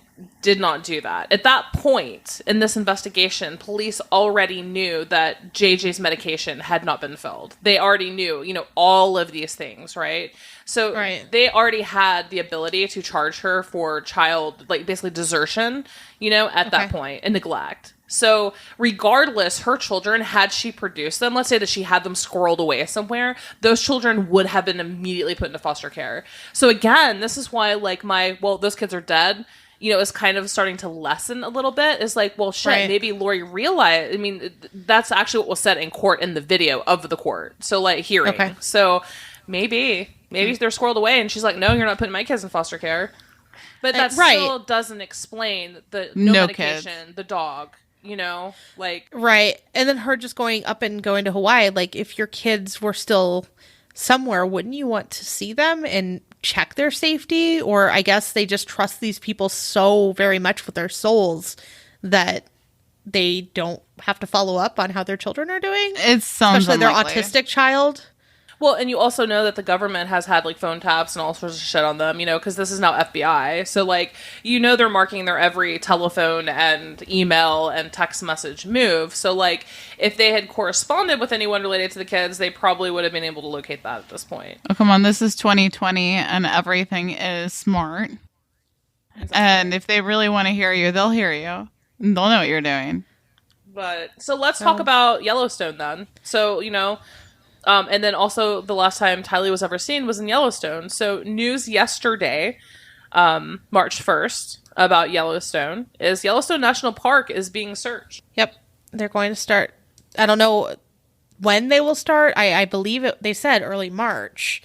did not do that. At that point in this investigation, police already knew that JJ's medication had not been filled. They already knew, all of these things, right? So they already had the ability to charge her for child, like basically desertion, at that point, and neglect. So regardless, her children, had she produced them, let's say that she had them squirreled away somewhere, those children would have been immediately put into foster care. So again, this is why like those kids are dead, is kind of starting to lessen a little bit. Is like, well, shit, maybe Lori realized, that's actually what was said in court in the video of the court. So like hearing. Okay. So maybe they're squirreled away and she's like, no, you're not putting my kids in foster care. But that still doesn't explain the no medication, kids. The dog. Right. And then her just going to Hawaii, like if your kids were still somewhere, wouldn't you want to see them and check their safety? Or I guess they just trust these people so very much with their souls that they don't have to follow up on how their children are doing. It sounds especially unlikely. Their autistic child. Well, and you also know that the government has had, like, phone taps and all sorts of shit on them, because this is now FBI. So, like, they're marking their every telephone and email and text message move. So, like, if they had corresponded with anyone related to the kids, they probably would have been able to locate that at this point. Oh, come on. This is 2020 and everything is smart. Exactly. And if they really want to hear you, they'll hear you. And they'll know what you're doing. But, so let's talk about Yellowstone then. So, and then also the last time Tylee was ever seen was in Yellowstone. So news yesterday, March 1st, about Yellowstone is Yellowstone National Park is being searched. Yep. They're going to start. I don't know when they will start. I believe they said early March,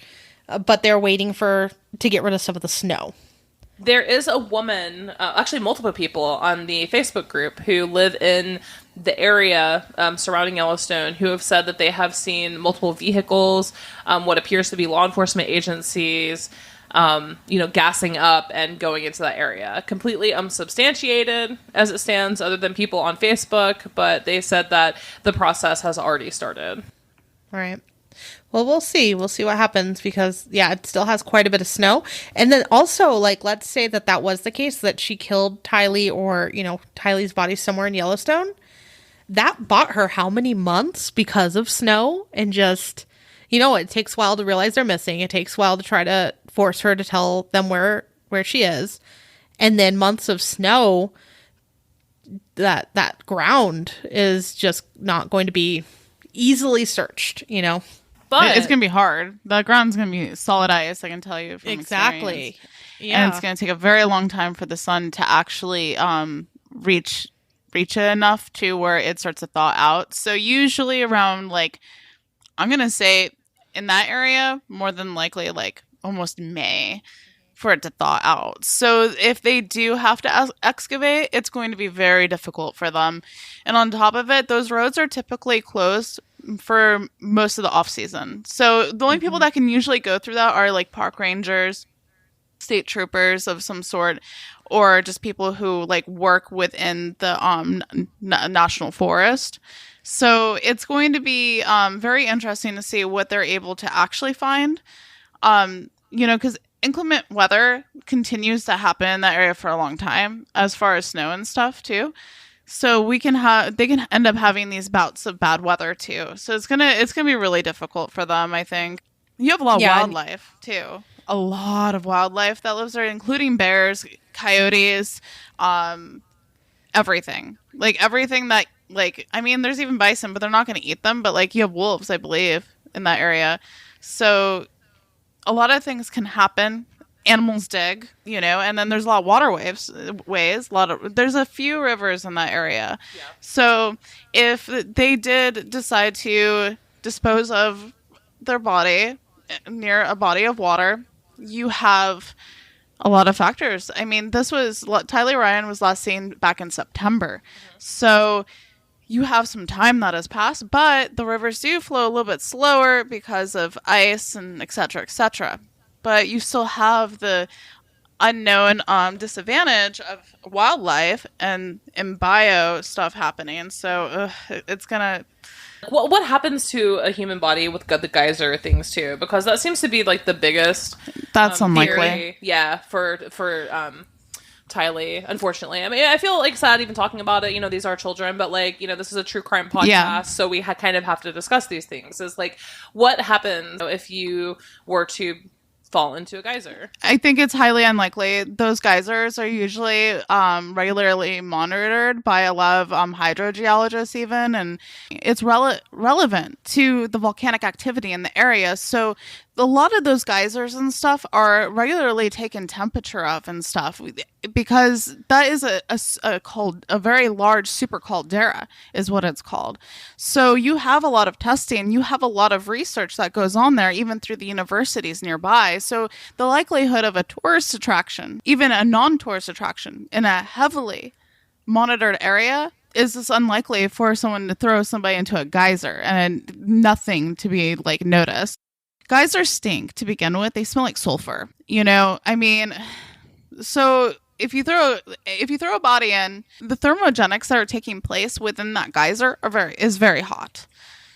but they're waiting to get rid of some of the snow. There is a woman, actually multiple people on the Facebook group who live in the area surrounding Yellowstone who have said that they have seen multiple vehicles, what appears to be law enforcement agencies, gassing up and going into that area. Completely unsubstantiated as it stands other than people on Facebook, but they said that the process has already started. Right. Well, we'll see. We'll see what happens because, it still has quite a bit of snow. And then also, like, let's say that was the case, that she killed Tylee or, Tylee's body somewhere in Yellowstone. That bought her how many months because of snow? And just, it takes a while to realize they're missing. It takes a while to try to force her to tell them where she is. And then months of snow, that ground is just not going to be easily searched, But it's going to be hard. The ground's going to be solid ice, I can tell you from exactly. Experience. Yeah. And it's going to take a very long time for the sun to actually reach it enough to where it starts to thaw out. So usually around, like, I'm going to say in that area, more than likely, like, almost May for it to thaw out. So if they do have to excavate, it's going to be very difficult for them. And on top of it, those roads are typically closed for most of the off season. So the only people that can usually go through that are like park rangers, state troopers of some sort, or just people who like work within the national forest. So it's going to be very interesting to see what they're able to actually find. Because inclement weather continues to happen in that area for a long time, as far as snow and stuff too. So they can end up having these bouts of bad weather too. So it's gonna be really difficult for them, I think. You have a lot of wildlife too. A lot of wildlife that lives there, including bears, coyotes, everything. Like everything that, like, I mean, there's even bison, but they're not going to eat them. But like you have wolves, I believe, in that area. So a lot of things can happen. Animals dig, and then there's a lot of waterways. There's a few rivers in that area. Yeah. So if they did decide to dispose of their body near a body of water, you have a lot of factors. I mean, Tylee Ryan was last seen back in September. Mm-hmm. So you have some time that has passed, but the rivers do flow a little bit slower because of ice and et cetera, et cetera. But you still have the unknown disadvantage of wildlife and bio stuff happening. So it's gonna. What happens to a human body with the geyser things too? Because that seems to be like the biggest. That's unlikely. Theory, yeah, for Tylee, unfortunately. I mean, I feel like sad even talking about it. You know, these are children, but like, you know, this is a true crime podcast, so we kind of have to discuss these things. Is like, what happens if you were to fall into a geyser? I think it's highly unlikely. Those geysers are usually regularly monitored by a lot of hydrogeologists even, and it's relevant to the volcanic activity in the area. So a lot of those geysers and stuff are regularly taken temperature of and stuff, because that is a very large super caldera is what it's called. So you have a lot of testing, you have a lot of research that goes on there, even through the universities nearby. So the likelihood of a tourist attraction, even a non-tourist attraction in a heavily monitored area, is this unlikely for someone to throw somebody into a geyser and nothing to be like noticed. Geysers stink to begin with. They smell like sulfur. You know, I mean, so if you throw a body in, the thermogenics that are taking place within that geyser is very hot.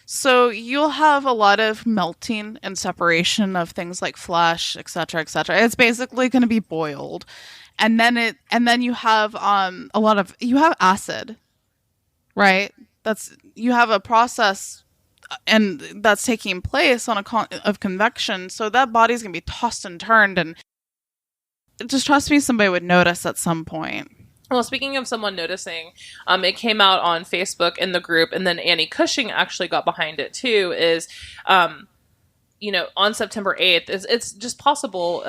So you'll have a lot of melting and separation of things like flesh, et cetera, et cetera. It's basically going to be boiled. And then you have you have acid, right? You have a process and that's taking place on of convection, so that body's gonna be tossed and turned, and just trust me, somebody would notice at some point. Well, speaking of someone noticing, it came out on Facebook in the group, and then Annie Cushing actually got behind it too. Is you know, on September 8th, it's just possible,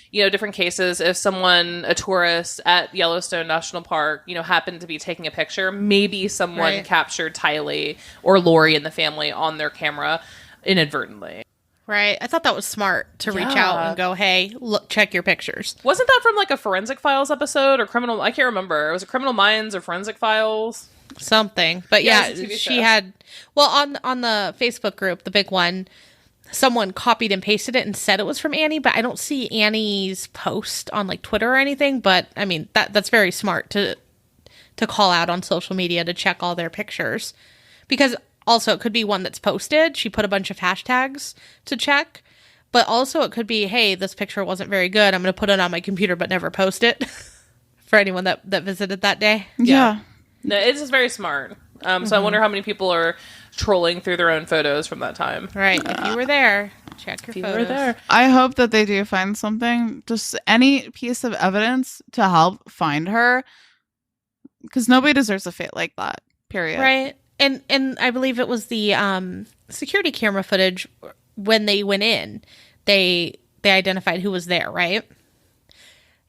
you know, different cases, if a tourist at Yellowstone National Park, you know, happened to be taking a picture, maybe someone captured Tylee or Lori and the family on their camera inadvertently. Right. I thought that was smart to reach out and go, hey, look, check your pictures. Wasn't that from like a Forensic Files episode or I can't remember. Was it Criminal Minds or Forensic Files? Something. But yeah she had, well, on the Facebook group, the big one, someone copied and pasted it and said it was from Annie, but I don't see Annie's post on like Twitter or anything. But I mean, that's very smart to call out on social media to check all their pictures, because also it could be one that's posted. She put a bunch of hashtags to check, but also it could be, hey, this picture wasn't very good. I'm going to put it on my computer, but never post it for anyone that visited that day. Yeah. No, it's just very smart. So I wonder how many people are trolling through their own photos from that time. Right. If you were there, check your photos. You were there. I hope that they do find something, just any piece of evidence to help find her, because nobody deserves a fate like that, period. Right. And I believe it was the security camera footage when they went in. They identified who was there, right?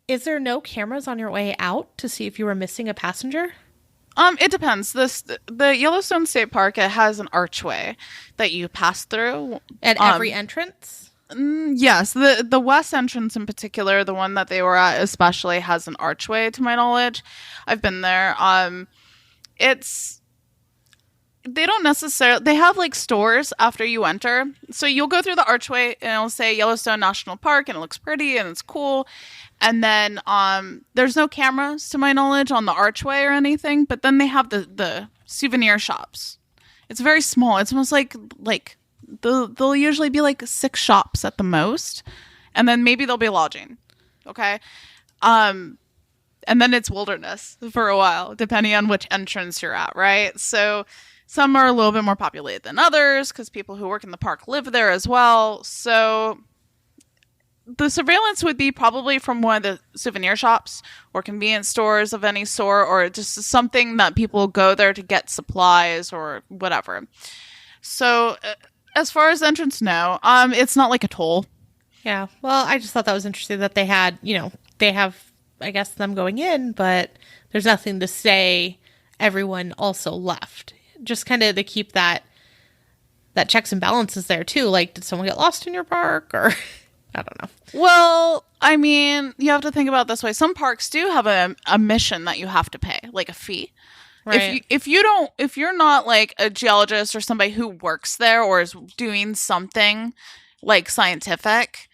Is there no cameras on your way out to see if you were missing a passenger? It depends. The Yellowstone State Park, it has an archway that you pass through at every entrance. Yes, the west entrance in particular, the one that they were at especially, has an archway. To my knowledge, I've been there. They don't necessarily, they have like stores after you enter. So you'll go through the archway and it'll say Yellowstone National Park and it looks pretty and it's cool. And then there's no cameras to my knowledge on the archway or anything, but then they have the souvenir shops. It's very small. It's almost like they'll usually be like 6 shops at the most, and then maybe there'll be lodging. Okay. And then it's wilderness for a while, depending on which entrance you're at, right? So some are a little bit more populated than others because people who work in the park live there as well. So the surveillance would be probably from one of the souvenir shops or convenience stores of any sort, or just something that people go there to get supplies or whatever. So as far as entrance, no. It's not like a toll. Yeah. Well, I just thought that was interesting that they had, they have, I guess, them going in, but there's nothing to say everyone also left. Just kind of to keep that checks and balances there too. Like, did someone get lost in your park, or I don't know. Well, I mean, you have to think about it this way. Some parks do have a mission that you have to pay, like a fee. Right. If you're not like a geologist or somebody who works there or is doing something like scientific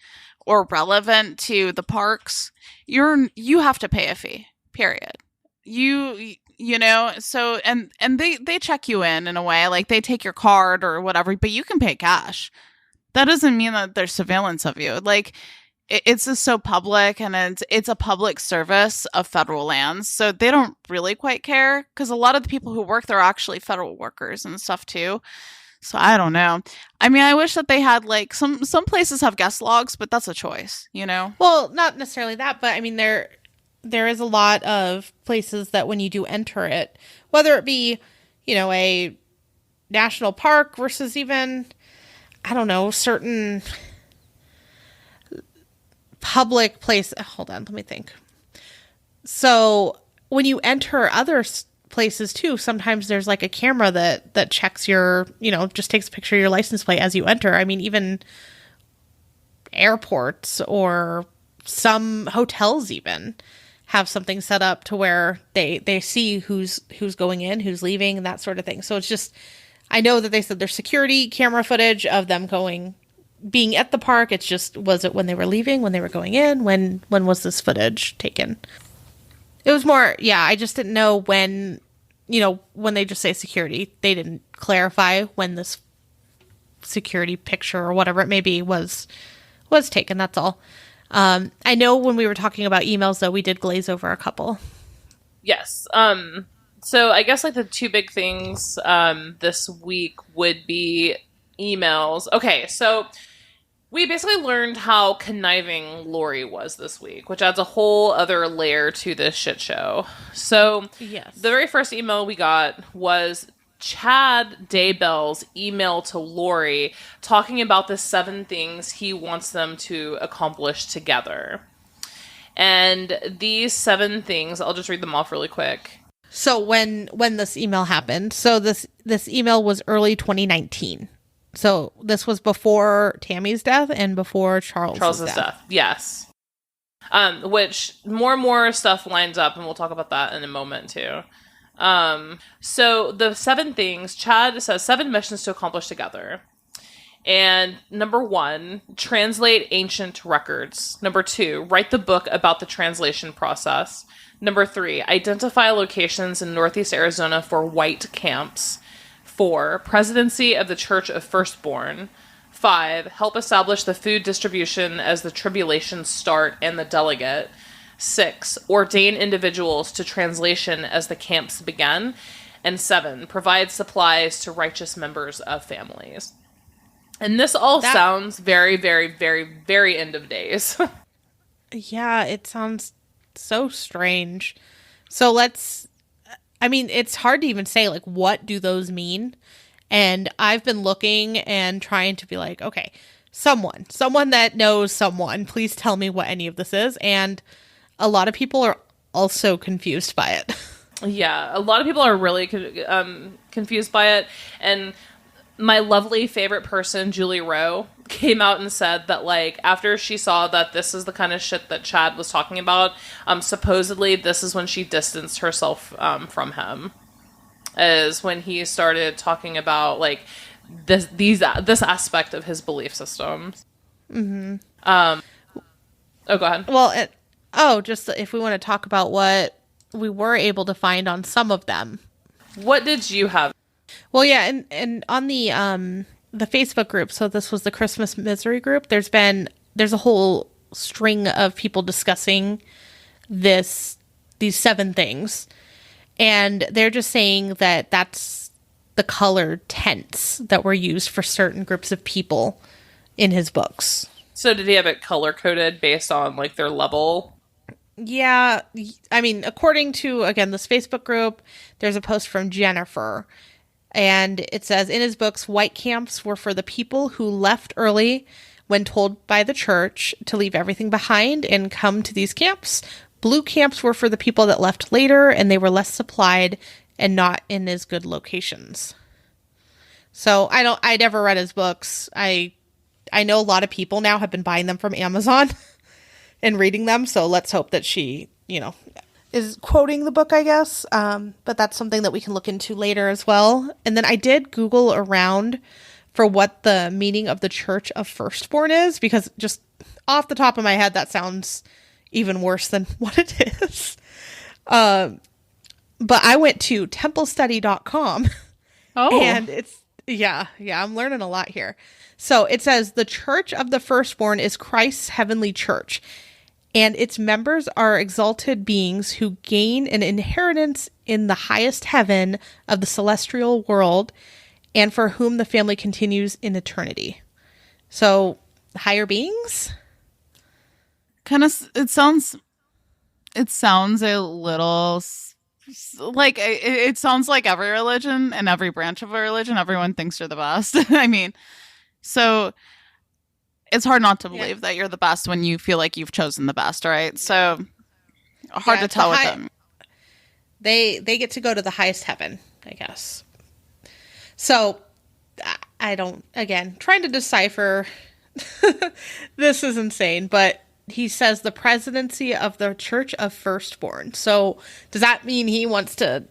or relevant to the parks, you have to pay a fee. Period. You know, so and they check you in a way, like they take your card or whatever, but you can pay cash. That doesn't mean that there's surveillance of you. Like it's just so public, and it's a public service of federal lands, so they don't really quite care, because a lot of the people who work there are actually federal workers and stuff too. So I don't know. I mean, I wish that they had like some places have guest logs, but that's a choice, you know? Well, not necessarily that, but I mean there is a lot of places that when you do enter it, whether it be, you know, a national park versus even, I don't know, certain public place. Hold on, let me think. So when you enter other places too, sometimes there's like a camera that checks your, you know, just takes a picture of your license plate as you enter. I mean, even airports or some hotels even have something set up to where they see who's going in, who's leaving, and that sort of thing. So it's just, I know that they said there's security camera footage of them being at the park. It's just, was it when they were leaving, when they were going in? When was this footage taken? It was more, yeah, I just didn't know when, you know, when they just say security, they didn't clarify when this security picture or whatever it may be was taken. That's all. I know when we were talking about emails, though, we did glaze over a couple. Yes. So I guess like the two big things this week would be emails. Okay, so we basically learned how conniving Lori was this week, which adds a whole other layer to this shit show. So yes, the very first email we got was Chad Daybell's email to Lori talking about the 7 things he wants them to accomplish together. And these 7 things, I'll just read them off really quick. So when this email happened, so this email was early 2019. So this was before Tammy's death and before Charles's death. Yes. Which more and more stuff lines up, and we'll talk about that in a moment too. So the 7 things, Chad says 7 missions to accomplish together. And number 1, translate ancient records. Number 2, write the book about the translation process. Number 3, identify locations in Northeast Arizona for white camps. 4, presidency of the Church of Firstborn. 5, help establish the food distribution as the tribulations start and the delegate. 6, ordain individuals to translation as the camps begin. And 7, provide supplies to righteous members of families. And this all sounds very, very, very, very end of days. Yeah, it sounds so strange. So I mean, it's hard to even say, like, what do those mean? And I've been looking and trying to be like, okay, someone that knows someone, please tell me what any of this is. And a lot of people are also confused by it. Yeah, a lot of people are really confused by it. And my lovely favorite person, Julie Rowe, came out and said that, like, after she saw that this is the kind of shit that Chad was talking about, supposedly this is when she distanced herself from him. Is when he started talking about, like, this aspect of his belief systems. Mm-hmm. Oh, go ahead. Well, just if we want to talk about what we were able to find on some of them. What did you have? Well, yeah, and on the Facebook group, so this was the Christmas Misery group, there's a whole string of people discussing these 7 things. And they're just saying that that's the colored tents that were used for certain groups of people in his books. So did he have it color-coded based on, like, their level? Yeah. I mean, according to, again, this Facebook group, there's a post from Jennifer. And it says, in his books, white camps were for the people who left early when told by the church to leave everything behind and come to these camps. Blue camps were for the people that left later and they were less supplied and not in as good locations. So I never read his books. I know a lot of people now have been buying them from Amazon and reading them. So let's hope that she, you know, is quoting the book, I guess. But that's something that we can look into later as well. And then I did Google around for what the meaning of the Church of Firstborn is, because just off the top of my head, that sounds even worse than what it is. But I went to templestudy.com. Oh. And it's, yeah, I'm learning a lot here. So it says the Church of the Firstborn is Christ's heavenly church, and its members are exalted beings who gain an inheritance in the highest heaven of the celestial world, and for whom the family continues in eternity. So, higher beings? Kind of, it sounds a little like, it sounds like every religion and every branch of a religion, everyone thinks you're the best. I mean, so it's hard not to believe that you're the best when you feel like you've chosen the best, right? So hard to tell with them. They get to go to the highest heaven, I guess. So I don't, again, trying to decipher. This is insane, but he says the presidency of the Church of Firstborn. So does that mean he wants to,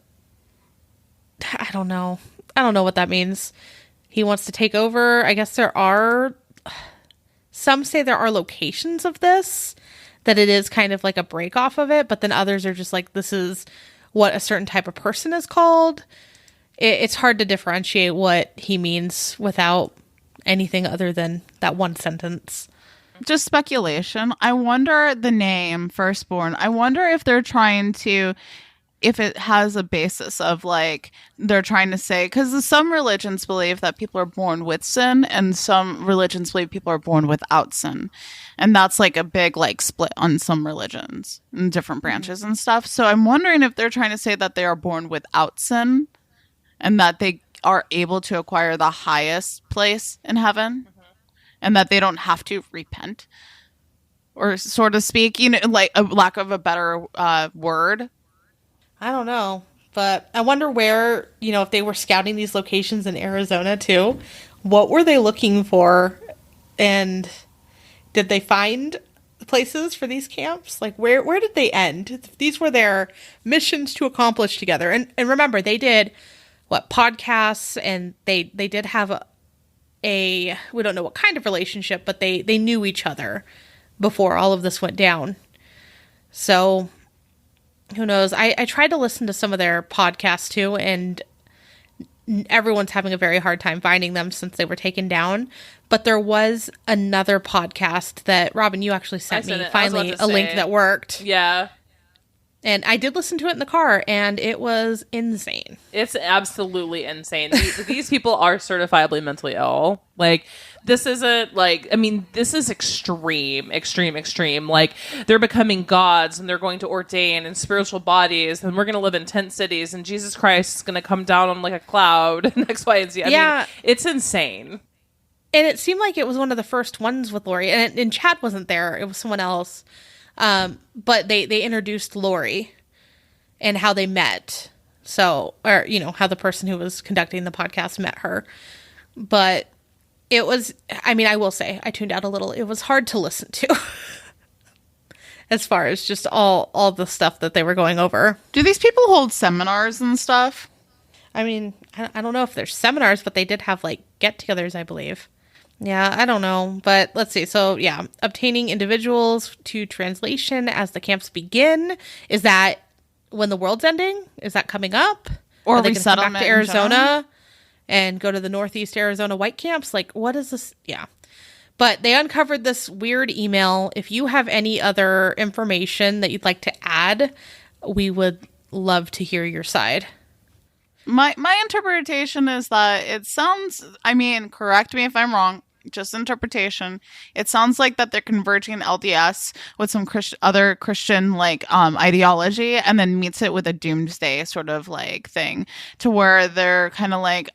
I don't know what that means. He wants to take over. I guess some say there are locations of this, that it is kind of like a break off of it, but then others are just like, this is what a certain type of person is called. It's hard to differentiate what he means without anything other than that one sentence. Just speculation. I wonder the name Firstborn. I wonder if they're trying to, if it has a basis of like, they're trying to say, because some religions believe that people are born with sin and some religions believe people are born without sin. And that's like a big like split on some religions and different branches and stuff. So I'm wondering if they're trying to say that they are born without sin and that they are able to acquire the highest place in heaven. And that they don't have to repent, or sort of speak, like a lack of a better word. I don't know, but I wonder where, if they were scouting these locations in Arizona too, what were they looking for? And did they find places for these camps? Like where did they end? These were their missions to accomplish together. And remember, they did podcasts, and they did have we don't know what kind of relationship, but they knew each other before all of this went down. So who knows? I tried to listen to some of their podcasts too, and everyone's having a very hard time finding them since they were taken down. But there was another podcast that, Robin, you actually sent me finally a link that worked. Yeah. And I did listen to it in the car, and it was insane. It's absolutely insane. These people are certifiably mentally ill. Like, this isn't like, I mean, this is extreme. Like, they're becoming gods, and they're going to ordain in spiritual bodies, and we're going to live in tent cities, and Jesus Christ is going to come down on like a cloud, and X, Y, and Z. I mean, it's insane. And it seemed like it was one of the first ones with Lori, and Chad wasn't there. It was someone else. But they introduced Lori and how they met. So, or, how the person who was conducting the podcast met her. But it was, I mean, I will say I tuned out a little. It was hard to listen to as far as just all the stuff that they were going over. Do these people hold seminars and stuff? I mean, I don't know if there's seminars, but they did have like get-togethers, I believe. Yeah, I don't know, but let's see. So, yeah, obtaining individuals to translation as the camps begin. Is that when the world's ending? Is that coming up? Or are they going to come back to Arizona and go to the Northeast Arizona white camps? Like, what is this? Yeah. But they uncovered this weird email. If you have any other information that you'd like to add, we would love to hear your side. My interpretation is that it sounds, I mean, correct me if I'm wrong, just interpretation. It sounds like that they're converging LDS with some other Christian like ideology, and then meets it with a doomsday sort of like thing, to where they're kind of like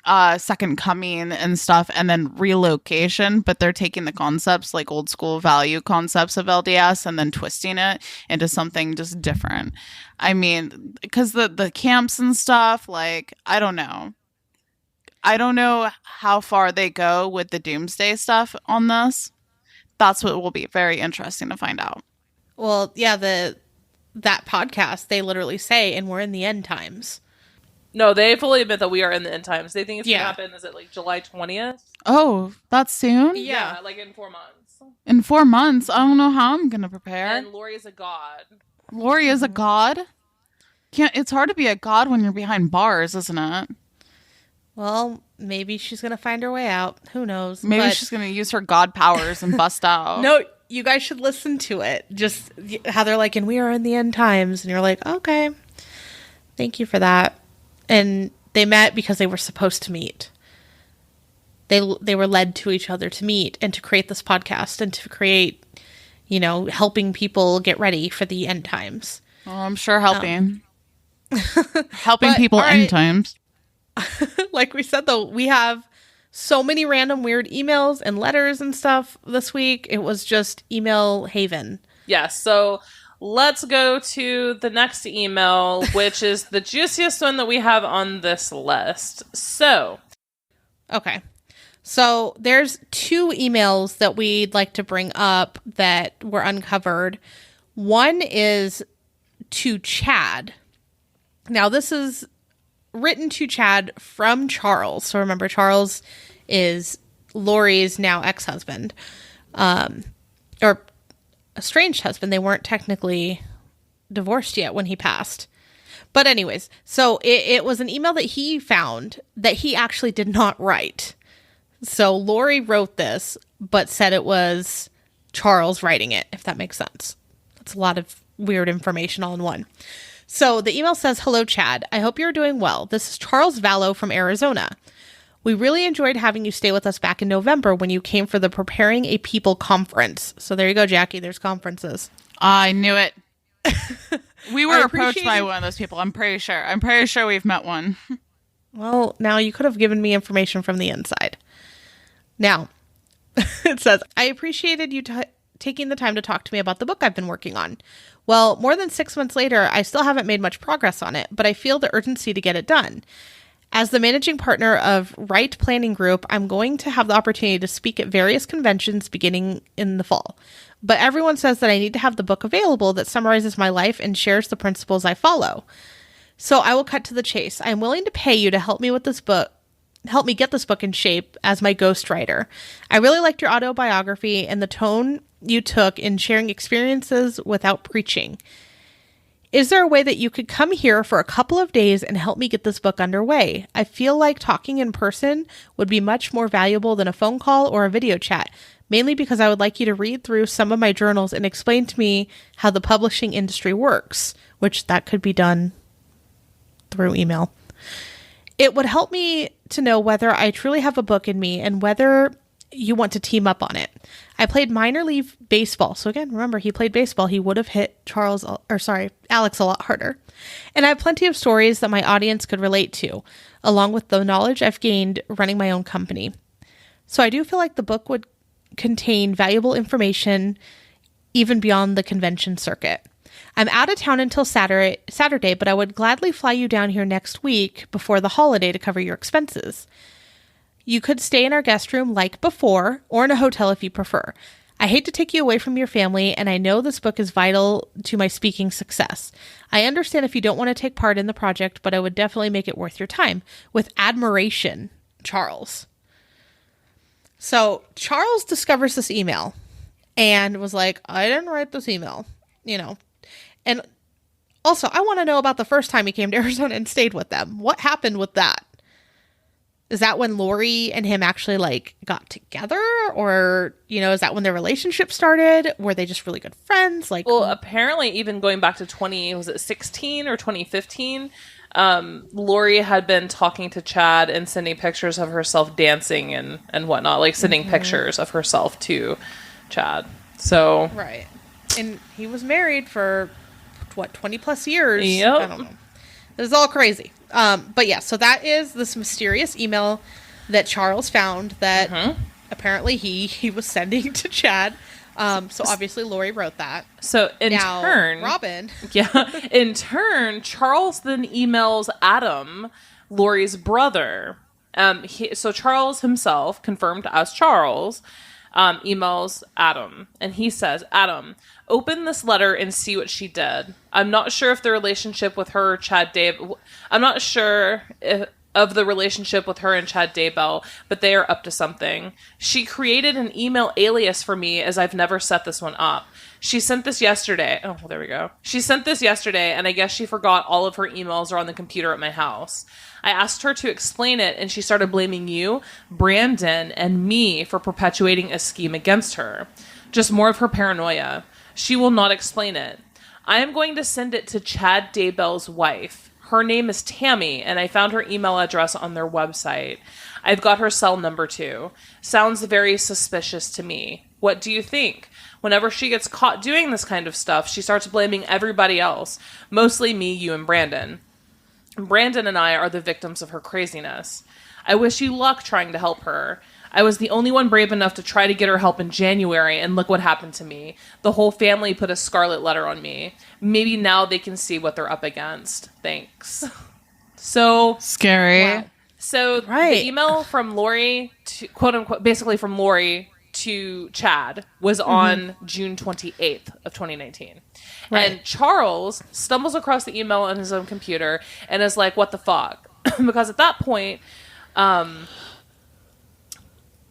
a second coming and stuff, and then relocation, but they're taking the concepts like old school value concepts of LDS and then twisting it into something just different. I mean, because the camps and stuff, like, I don't know how far they go with the doomsday stuff on this. That's what will be very interesting to find out. Well, yeah, that podcast, they literally say, and we're in the end times. No, they fully admit that we are in the end times. They think it's going to happen, is it like July 20th? Oh, that's soon? Yeah, like in 4 months. In 4 months? I don't know how I'm going to prepare. And Lori is a god. Lori is a god? It's hard to be a god when you're behind bars, isn't it? Well, maybe she's going to find her way out. Who knows? Maybe she's going to use her god powers and bust out. No, you guys should listen to it. Just how they're like, and we are in the end times. And you're like, okay, thank you for that. And they met because they were supposed to meet. They were led to each other to meet and to create this podcast and to create, helping people get ready for the end times. Oh, I'm sure helping. Helping people end times. Like we said, though, we have so many random weird emails and letters and stuff this week. It was just email haven. Yes, so let's go to the next email, which is the juiciest one that we have on this list. So. Okay. So there's 2 emails that we'd like to bring up that were uncovered. One is to Chad. Now, this is written to Chad from Charles. So remember, Charles is Lori's now ex-husband. Or estranged husband. They weren't technically divorced yet when he passed. But anyways, so it was an email that he found that he actually did not write. So Lori wrote this, but said it was Charles writing it, if that makes sense. That's a lot of weird information all in one. So the email says, "Hello, Chad. I hope you're doing well. This is Charles Vallow from Arizona. We really enjoyed having you stay with us back in November when you came for the Preparing a People conference." So there you go, Jackie. There's conferences. I knew it. We were approached by one of those people. I'm pretty sure. I'm pretty sure we've met one. Well, now you could have given me information from the inside. Now, it says, "I appreciated you taking the time to talk to me about the book I've been working on. Well, more than 6 months later, I still haven't made much progress on it, but I feel the urgency to get it done. As the managing partner of Right Planning Group, I'm going to have the opportunity to speak at various conventions beginning in the fall. But everyone says that I need to have the book available that summarizes my life and shares the principles I follow. So I will cut to the chase. I'm willing to pay you to help me with this book. Help me get this book in shape as my ghostwriter. I really liked your autobiography and the tone you took in sharing experiences without preaching. Is there a way that you could come here for a couple of days and help me get this book underway? I feel like talking in person would be much more valuable than a phone call or a video chat, mainly because I would like you to read through some of my journals and explain to me how the publishing industry works, which that could be done through email. It would help me to know whether I truly have a book in me and whether you want to team up on it. I played minor league baseball. So again, remember, he played baseball. He would have hit Alex a lot harder. And I have plenty of stories that my audience could relate to, along with the knowledge I've gained running my own company. So I do feel like the book would contain valuable information even beyond the convention circuit. I'm out of town until Saturday, but I would gladly fly you down here next week before the holiday to cover your expenses. You could stay in our guest room like before, or in a hotel if you prefer. I hate to take you away from your family, and I know this book is vital to my speaking success. I understand if you don't want to take part in the project, but I would definitely make it worth your time. With admiration, Charles." So Charles discovers this email and was like, I didn't write this email, And also, I want to know about the first time he came to Arizona and stayed with them. What happened with that? Is that when Lori and him actually got together? Or, is that when their relationship started? Were they just really good friends? Well, apparently even going back to 2016 or 2015, Lori had been talking to Chad and sending pictures of herself dancing and whatnot, sending pictures of herself to Chad. So. Right. And he was married for 20 plus years. Yep. I don't know. This is all crazy. But yeah, so that is this mysterious email that Charles found that apparently he was sending to Chad. So obviously Lori wrote that. So in turn, Robin. Yeah. In turn, Charles then emails Adam, Lori's brother. So Charles himself, confirmed as Charles, emails Adam. And he says, Adam, open this letter and see what she did. I'm not sure if the relationship with her, I'm not sure of the relationship with her and Chad Daybell, but they are up to something. She created an email alias for me as I've never set this one up. She sent this yesterday. Oh, well, there we go. She sent this yesterday, and I guess she forgot all of her emails are on the computer at my house. I asked her to explain it, and she started blaming you, Brandon, and me for perpetuating a scheme against her. Just more of her paranoia. She will not explain it. I am going to send it to Chad Daybell's wife. Her name is Tammy, and I found her email address on their website. I've got her cell number too. Sounds very suspicious to me. What do you think? Whenever she gets caught doing this kind of stuff, she starts blaming everybody else. Mostly me, you, and Brandon. Brandon and I are the victims of her craziness. I wish you luck trying to help her. I was the only one brave enough to try to get her help in January, and look what happened to me. The whole family put a scarlet letter on me. Maybe now they can see what they're up against. Thanks. So scary. Wow. So the email from Lori to quote unquote, basically from Lori to Chad was on June 28th of 2019. Right. And Charles stumbles across the email on his own computer and is like, what the fuck? Because at that point,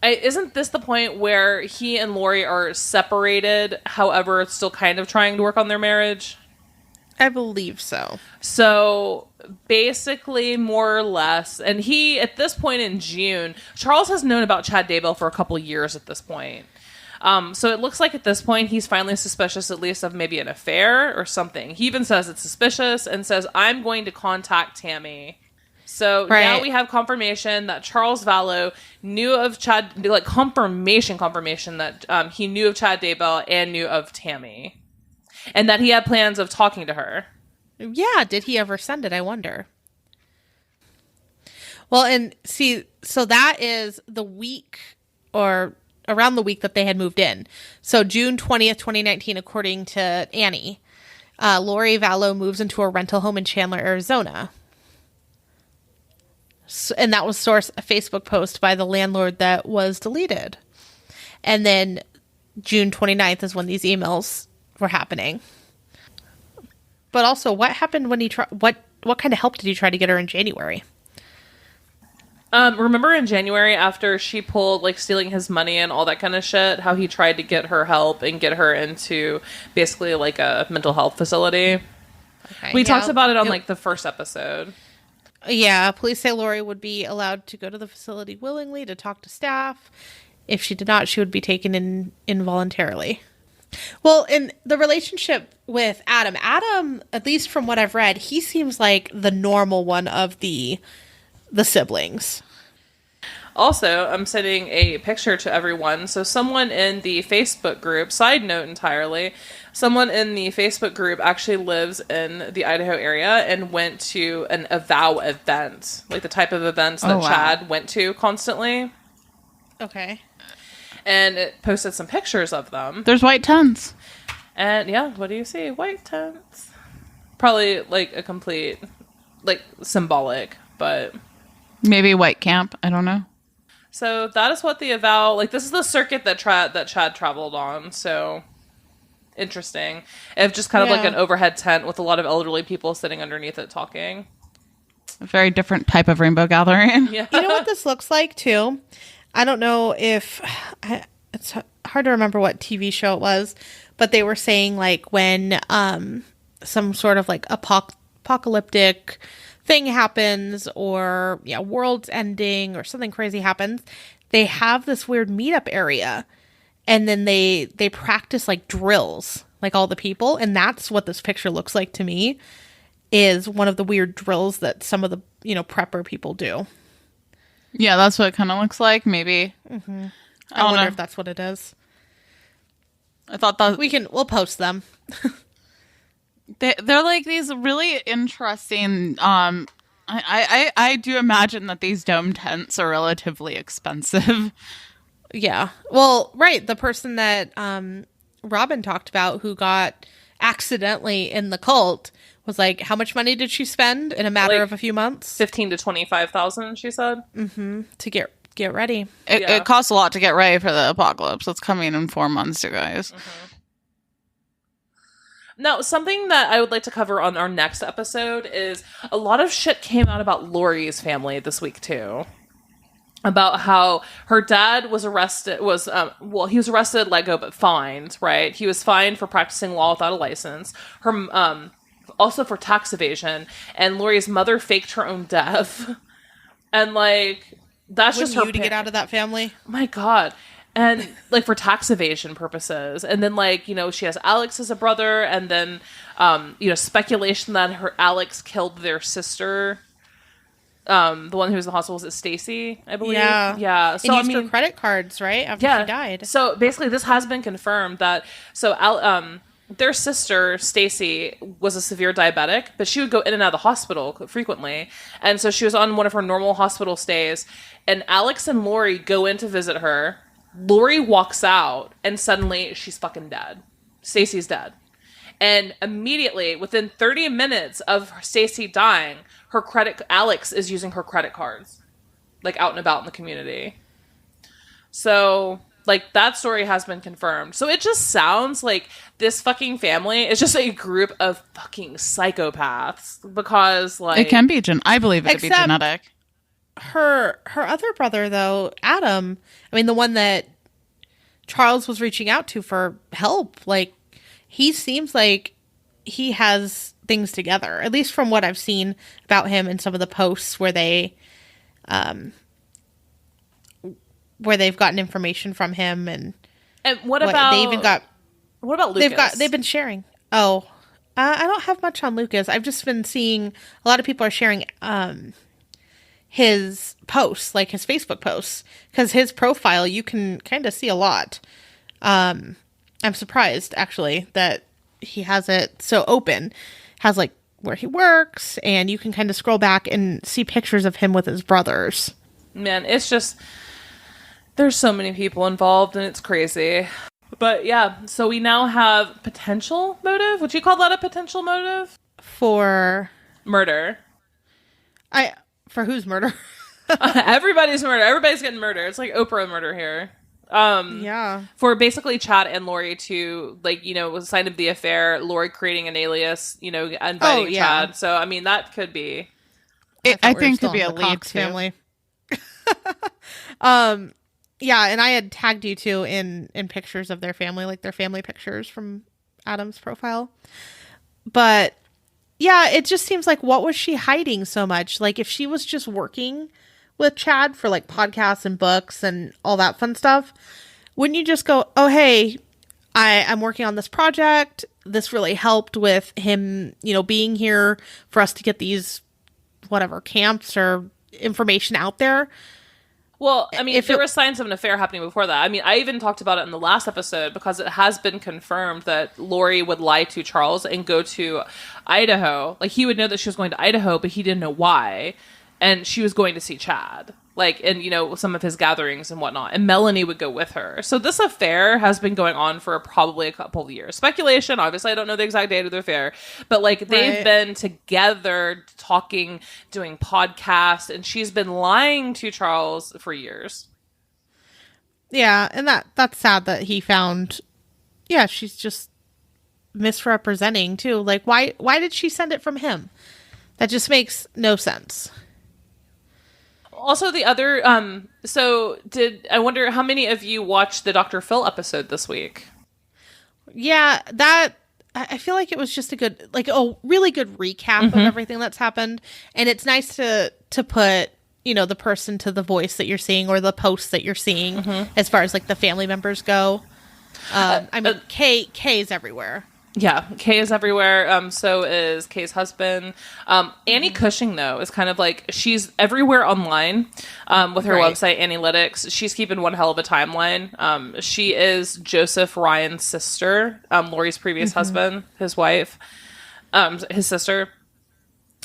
isn't this the point where he and Lori are separated, however, still kind of trying to work on their marriage? I believe so. So basically, more or less, and he, at this point in June, Charles has known about Chad Daybell for a couple years at this point. So it looks like at this point, he's finally suspicious at least of maybe an affair or something. He even says it's suspicious and says, I'm going to contact Tammy. So now we have confirmation that Charles Vallow knew of Chad, like confirmation that he knew of Chad Daybell and knew of Tammy. And that he had plans of talking to her. Yeah, did he ever send it, I wonder? Well, and see, so that is the week, or around the week that they had moved in. So June 20th, 2019, according to Annie, Lori Vallow moves into a rental home in Chandler, Arizona. So, and that was source a Facebook post by the landlord that was deleted. And then June 29th is when these emails were happening. But also, what happened when he what kind of help did he try to get her in January? Remember in January, after she pulled like stealing his money and all that kind of shit, how he tried to get her help and get her into basically like a mental health facility? Okay, we talked about it on like the first episode. Yeah, police say Lori would be allowed to go to the facility willingly to talk to staff. If she did not, she would be taken in involuntarily. Well, in the relationship with Adam, at least from what I've read, he seems like the normal one of the siblings. Also, I'm sending a picture to everyone. So someone in the Facebook group, side note entirely, someone in the Facebook group actually lives in the Idaho area and went to a vow event, like the type of events that Chad went to constantly. Okay. And it posted some pictures of them. There's white tents. And yeah, what do you see? White tents. Probably like a complete, like symbolic, but... Maybe white camp. I don't know. So that is what the avow, like this is the circuit that Chad traveled on. So interesting. It's just kind of like an overhead tent with a lot of elderly people sitting underneath it talking. A very different type of rainbow gathering. Yeah. You know what this looks like too? I don't know if it's hard to remember what TV show it was, but they were saying like when some sort of like apocalyptic thing happens or world's ending or something crazy happens, they have this weird meetup area and then they practice like drills, like all the people, and that's what this picture looks like to me, is one of the weird drills that some of the prepper people do. Yeah, that's what it kind of looks like. Maybe. Mm-hmm. I wonder if that's what it is. I thought that we'll post them. They're like these really interesting. I do imagine that these dome tents are relatively expensive. Yeah. Well, right. The person that Robin talked about who got accidentally in the cult was like, how much money did she spend in a matter of a few months? 15 to 25,000, she said. Mm-hmm. To Get ready. It costs a lot to get ready for the apocalypse. It's coming in 4 months, you guys. Mm-hmm. Now, something that I would like to cover on our next episode is a lot of shit came out about Lori's family this week, too. About how her dad was arrested, he was arrested, let go, but fined, right? He was fined for practicing law without a license. Her, also for tax evasion. And Lori's mother faked her own death. And, like, that's Wouldn't just her to get out of that family. Oh my God. And, like, for tax evasion purposes. And then, like, you know, she has Alex as a brother. And then, you know, speculation that Alex killed their sister. The one who was in the hospital, was it Stacy, I believe? Yeah. So, and used her credit cards, right? After she died. So, basically, this has been confirmed that... their sister, Stacy, was a severe diabetic, but she would go in and out of the hospital frequently. And so she was on one of her normal hospital stays. And Alex and Lori go in to visit her. Lori walks out, and suddenly she's fucking dead. Stacy's dead. And immediately, within 30 minutes of Stacy dying, Alex is using her credit cards. Like, out and about in the community. So... like, that story has been confirmed. So it just sounds like this fucking family is just a group of fucking psychopaths. Because, like... it can be... I believe it could be genetic. Her other brother, though, Adam, I mean, the one that Charles was reaching out to for help, like, he seems like he has things together. At least from what I've seen about him in some of the posts where they've gotten information from him, and what about Lucas? They've been sharing. Oh, I don't have much on Lucas. I've just been seeing a lot of people are sharing his posts, like his Facebook posts, because his profile you can kind of see a lot. I'm surprised actually that he has it so open. Has like where he works, and you can kind of scroll back and see pictures of him with his brothers. Man, it's just. There's so many people involved, and it's crazy. But yeah, so we now have potential motive. Would you call that a potential motive? For murder. For whose murder? Everybody's murder. Everybody's getting murdered. It's like Oprah murder here. Yeah. For basically Chad and Lori to, like, you know, was sign of the affair, Lori creating an alias, you know, inviting Chad. So, I mean, that could be. I think could be a lead too. Family. Yeah, and I had tagged you two in pictures of their family, like their family pictures from Adam's profile. But yeah, it just seems like, what was she hiding so much? Like, if she was just working with Chad for like podcasts and books and all that fun stuff, wouldn't you just go, oh, hey, I'm working on this project. This really helped with him, you know, being here for us to get these whatever camps or information out there. Well, I mean, if there were signs of an affair happening before that. I mean, I even talked about it in the last episode because it has been confirmed that Lori would lie to Charles and go to Idaho. Like, he would know that she was going to Idaho, but he didn't know why. And she was going to see Chad. Like, in, you know, some of his gatherings and whatnot. And Melanie would go with her. So this affair has been going on for probably a couple of years. Speculation, obviously, I don't know the exact date of the affair. But, like, they've been together talking, doing podcasts. And she's been lying to Charles for years. Yeah, and that's sad that he found... Yeah, she's just misrepresenting, too. Like, why did she send it from him? That just makes no sense. Also, the other, I wonder how many of you watched the Dr. Phil episode this week? Yeah, I feel like it was just a really good recap of everything that's happened. And it's nice to put, you know, the person to the voice that you're seeing or the posts that you're seeing as far as like the family members go. I mean, Kay's everywhere. Yeah, Kay is everywhere. So is Kay's husband. Annie Cushing, though, is kind of like, she's everywhere online with her website, Analytics. She's keeping one hell of a timeline. She is Joseph Ryan's sister, Lori's previous husband, his wife, his sister.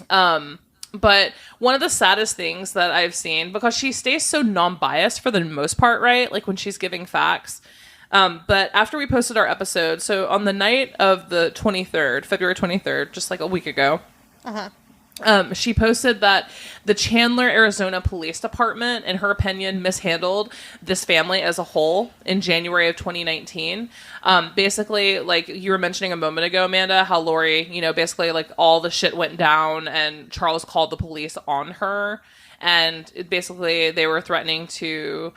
But one of the saddest things that I've seen, because she stays so non-biased for the most part, right? Like when she's giving facts. But after we posted our episode, so on the night of the 23rd, February 23rd, just like a week ago, She posted that the Chandler, Arizona Police Department, in her opinion, mishandled this family as a whole in January of 2019. Basically, like you were mentioning a moment ago, Amanda, how Lori, basically like all the shit went down and Charles called the police on her. And basically they were threatening to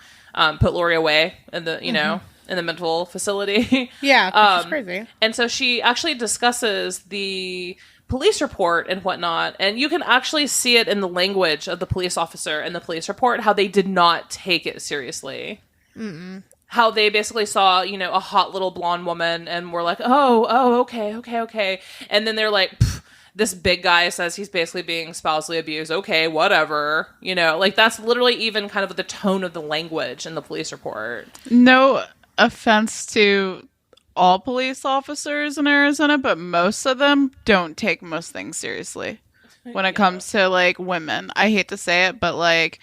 put Lori away in the, in the mental facility. Yeah, which is crazy. And so she actually discusses the police report and whatnot, and you can actually see it in the language of the police officer in the police report, how they did not take it seriously. Mm-mm. How they basically saw, a hot little blonde woman and were like, oh, okay. And then they're like, this big guy says he's basically being spousally abused. Okay, whatever. Like that's literally even kind of the tone of the language in the police report. No offense to all police officers in Arizona, but most of them don't take most things seriously when it comes to like women. I hate to say it, but like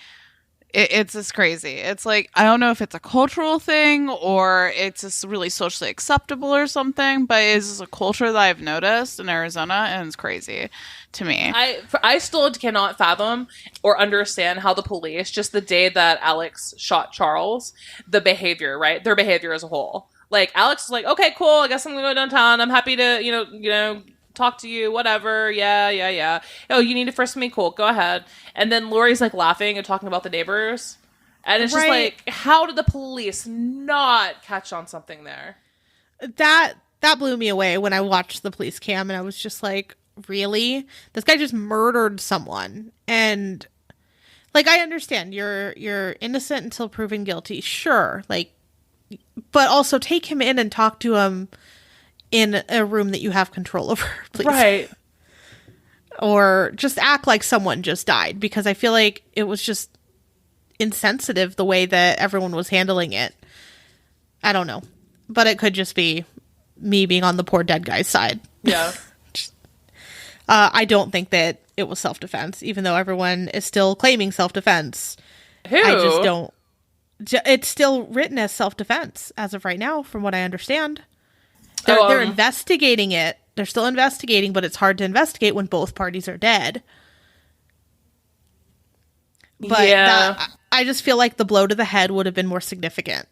it's just crazy. It's like, I don't know if it's a cultural thing or it's just really socially acceptable or something, but it's just a culture that I've noticed in Arizona, and it's crazy to me. I still cannot fathom or understand how the police, just the day that Alex shot Charles, the behavior, right? Their behavior as a whole. Like, Alex is like, okay, cool, I guess I'm gonna go downtown. I'm happy to, talk to you, whatever. Yeah. Oh, you need to frisk me? Cool, go ahead. And then Lori's, like, laughing and talking about the neighbors. And it's just like, how did the police not catch on something there? That blew me away when I watched the police cam, and I was just like, really? This guy just murdered someone. And, like, I understand you're innocent until proven guilty. Sure, like, but also take him in and talk to him in a room that you have control over, please. Right. Or just act like someone just died, because I feel like it was just insensitive the way that everyone was handling it. I don't know. But it could just be me being on the poor dead guy's side. Yeah. I don't think that it was self-defense, even though everyone is still claiming self-defense. Who? I just don't. It's still written as self-defense as of right now, from what I understand. They're investigating it. They're still investigating, but it's hard to investigate when both parties are dead. But yeah. I just feel like the blow to the head would have been more significant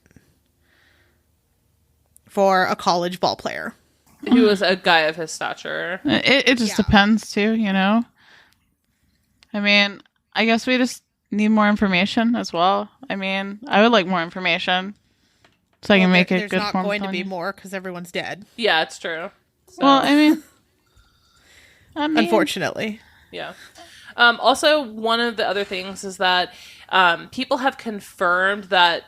for a college ball player. Who was a guy of his stature. It just depends, too, I mean, I guess we just need more information as well. I mean, I would like more information so I can make a good There's not going to be more because everyone's dead. Yeah, it's true. So. Well, I mean, unfortunately. Yeah. Also, one of the other things is that people have confirmed that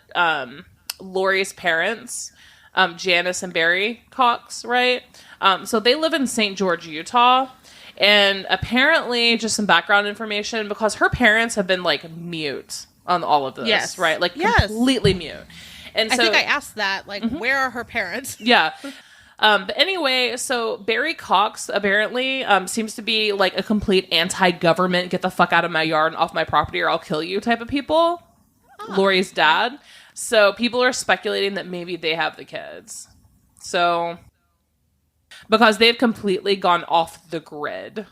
Lori's parents, Janice and Barry Cox, right? So they live in St. George, Utah. And apparently, just some background information, because her parents have been, like, mute on all of this, right? Like, completely mute. And so, I think I asked that, like, where are her parents? Yeah. But anyway, so Barry Cox apparently seems to be, like, a complete anti-government, get the fuck out of my yard and off my property or I'll kill you type of people. Lori's dad. So people are speculating that maybe they have the kids. So... because they've completely gone off the grid.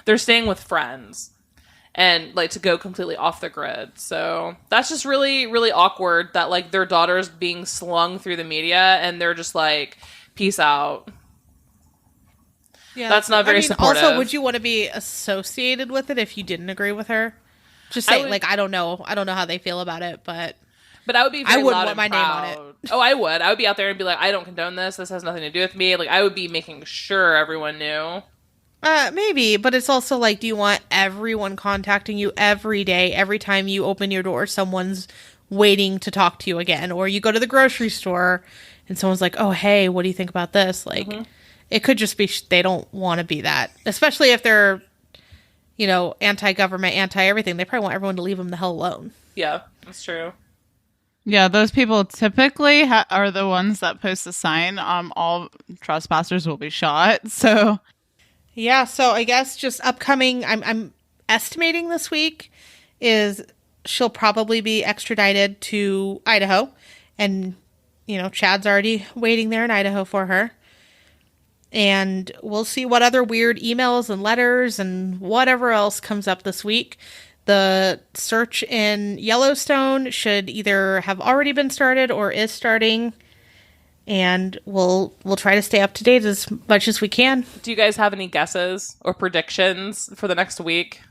They're staying with friends and like to go completely off the grid. So that's just really, really awkward that like their daughter's being slung through the media and they're just like, peace out. Yeah, that's not very supportive. Also, would you want to be associated with it if you didn't agree with her? Just say, I don't know how they feel about it, but I would be very loud want and my proud. name on it. Oh, I would. I would be out there and be like, I don't condone this. This has nothing to do with me. Like, I would be making sure everyone knew. Maybe, but it's also like, do you want everyone contacting you every day, every time you open your door, someone's waiting to talk to you again? Or you go to the grocery store and someone's like, oh, hey, what do you think about this? Like, it could just be they don't want to be that. Especially if they're, anti-government, anti-everything. They probably want everyone to leave them the hell alone. Yeah, that's true. Yeah, those people typically are the ones that post a sign, all trespassers will be shot, so... Yeah, so I guess just upcoming, I'm estimating this week, is she'll probably be extradited to Idaho, and, Chad's already waiting there in Idaho for her. And we'll see what other weird emails and letters and whatever else comes up this week. The search in Yellowstone should either have already been started or is starting. And we'll try to stay up to date as much as we can. Do you guys have any guesses or predictions for the next week?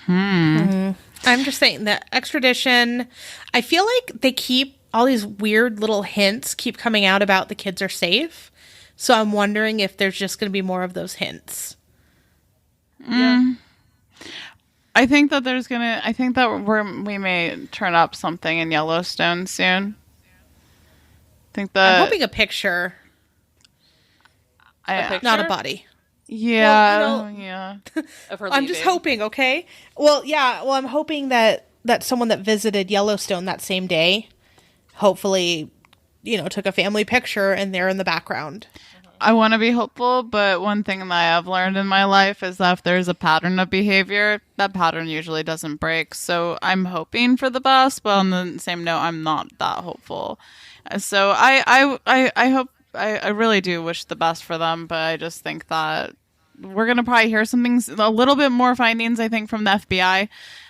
I'm just saying that extradition, I feel like they keep all these weird little hints keep coming out about the kids are safe. So I'm wondering if there's just going to be more of those hints. Yeah. I think that we may turn up something in Yellowstone soon. I'm hoping a picture. Not a body. Yeah. Well, yeah. I'm just hoping, okay? Well, yeah. Well, I'm hoping that someone that visited Yellowstone that same day, hopefully, took a family picture and they're in the background. I want to be hopeful, but one thing that I have learned in my life is that if there's a pattern of behavior, that pattern usually doesn't break. So I'm hoping for the best, but on the same note, I'm not that hopeful. So I hope, I really do wish the best for them, but I just think that we're going to probably hear a little bit more findings, I think, from the FBI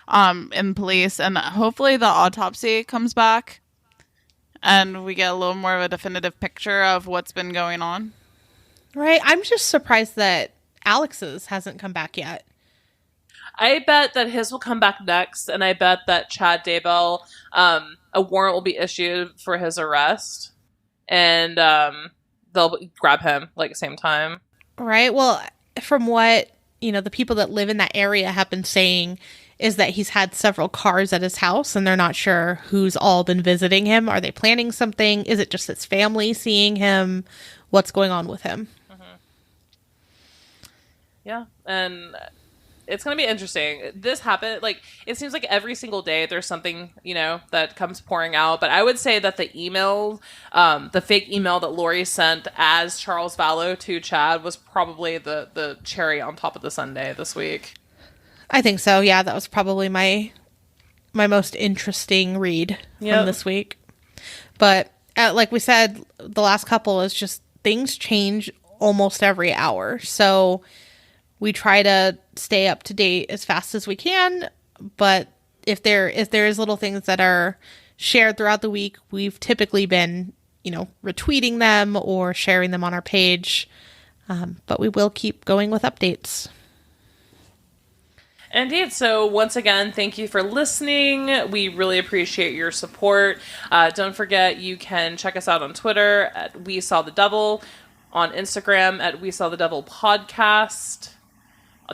and police, and hopefully the autopsy comes back and we get a little more of a definitive picture of what's been going on. Right. I'm just surprised that Alex's hasn't come back yet. I bet that his will come back next, and I bet that Chad Daybell, a warrant will be issued for his arrest, and they'll grab him like at the same time. Right. Well, from what, the people that live in that area have been saying is that he's had several cars at his house, and they're not sure who's all been visiting him. Are they planning something? Is it just his family seeing him? What's going on with him? Yeah, and it's going to be interesting. This happened, it seems like every single day there's something, that comes pouring out. But I would say that the email, the fake email that Lori sent as Charles Vallow to Chad was probably the cherry on top of the sundae this week. I think so. Yeah, that was probably my most interesting read from this week. But like we said, the last couple is just things change almost every hour. So we try to stay up to date as fast as we can, but if there is little things that are shared throughout the week, we've typically been, retweeting them or sharing them on our page. But we will keep going with updates. Indeed. So once again, thank you for listening. We really appreciate your support. Don't forget, you can check us out on Twitter at We Saw the Devil, on Instagram at We Saw the Devil Podcast,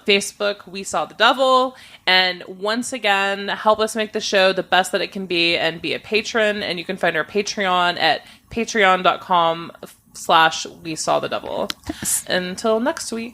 Facebook, We Saw the Devil. And once again, help us make the show the best that it can be and be a patron. And you can find our Patreon at patreon.com/We Saw the Devil. Until next week.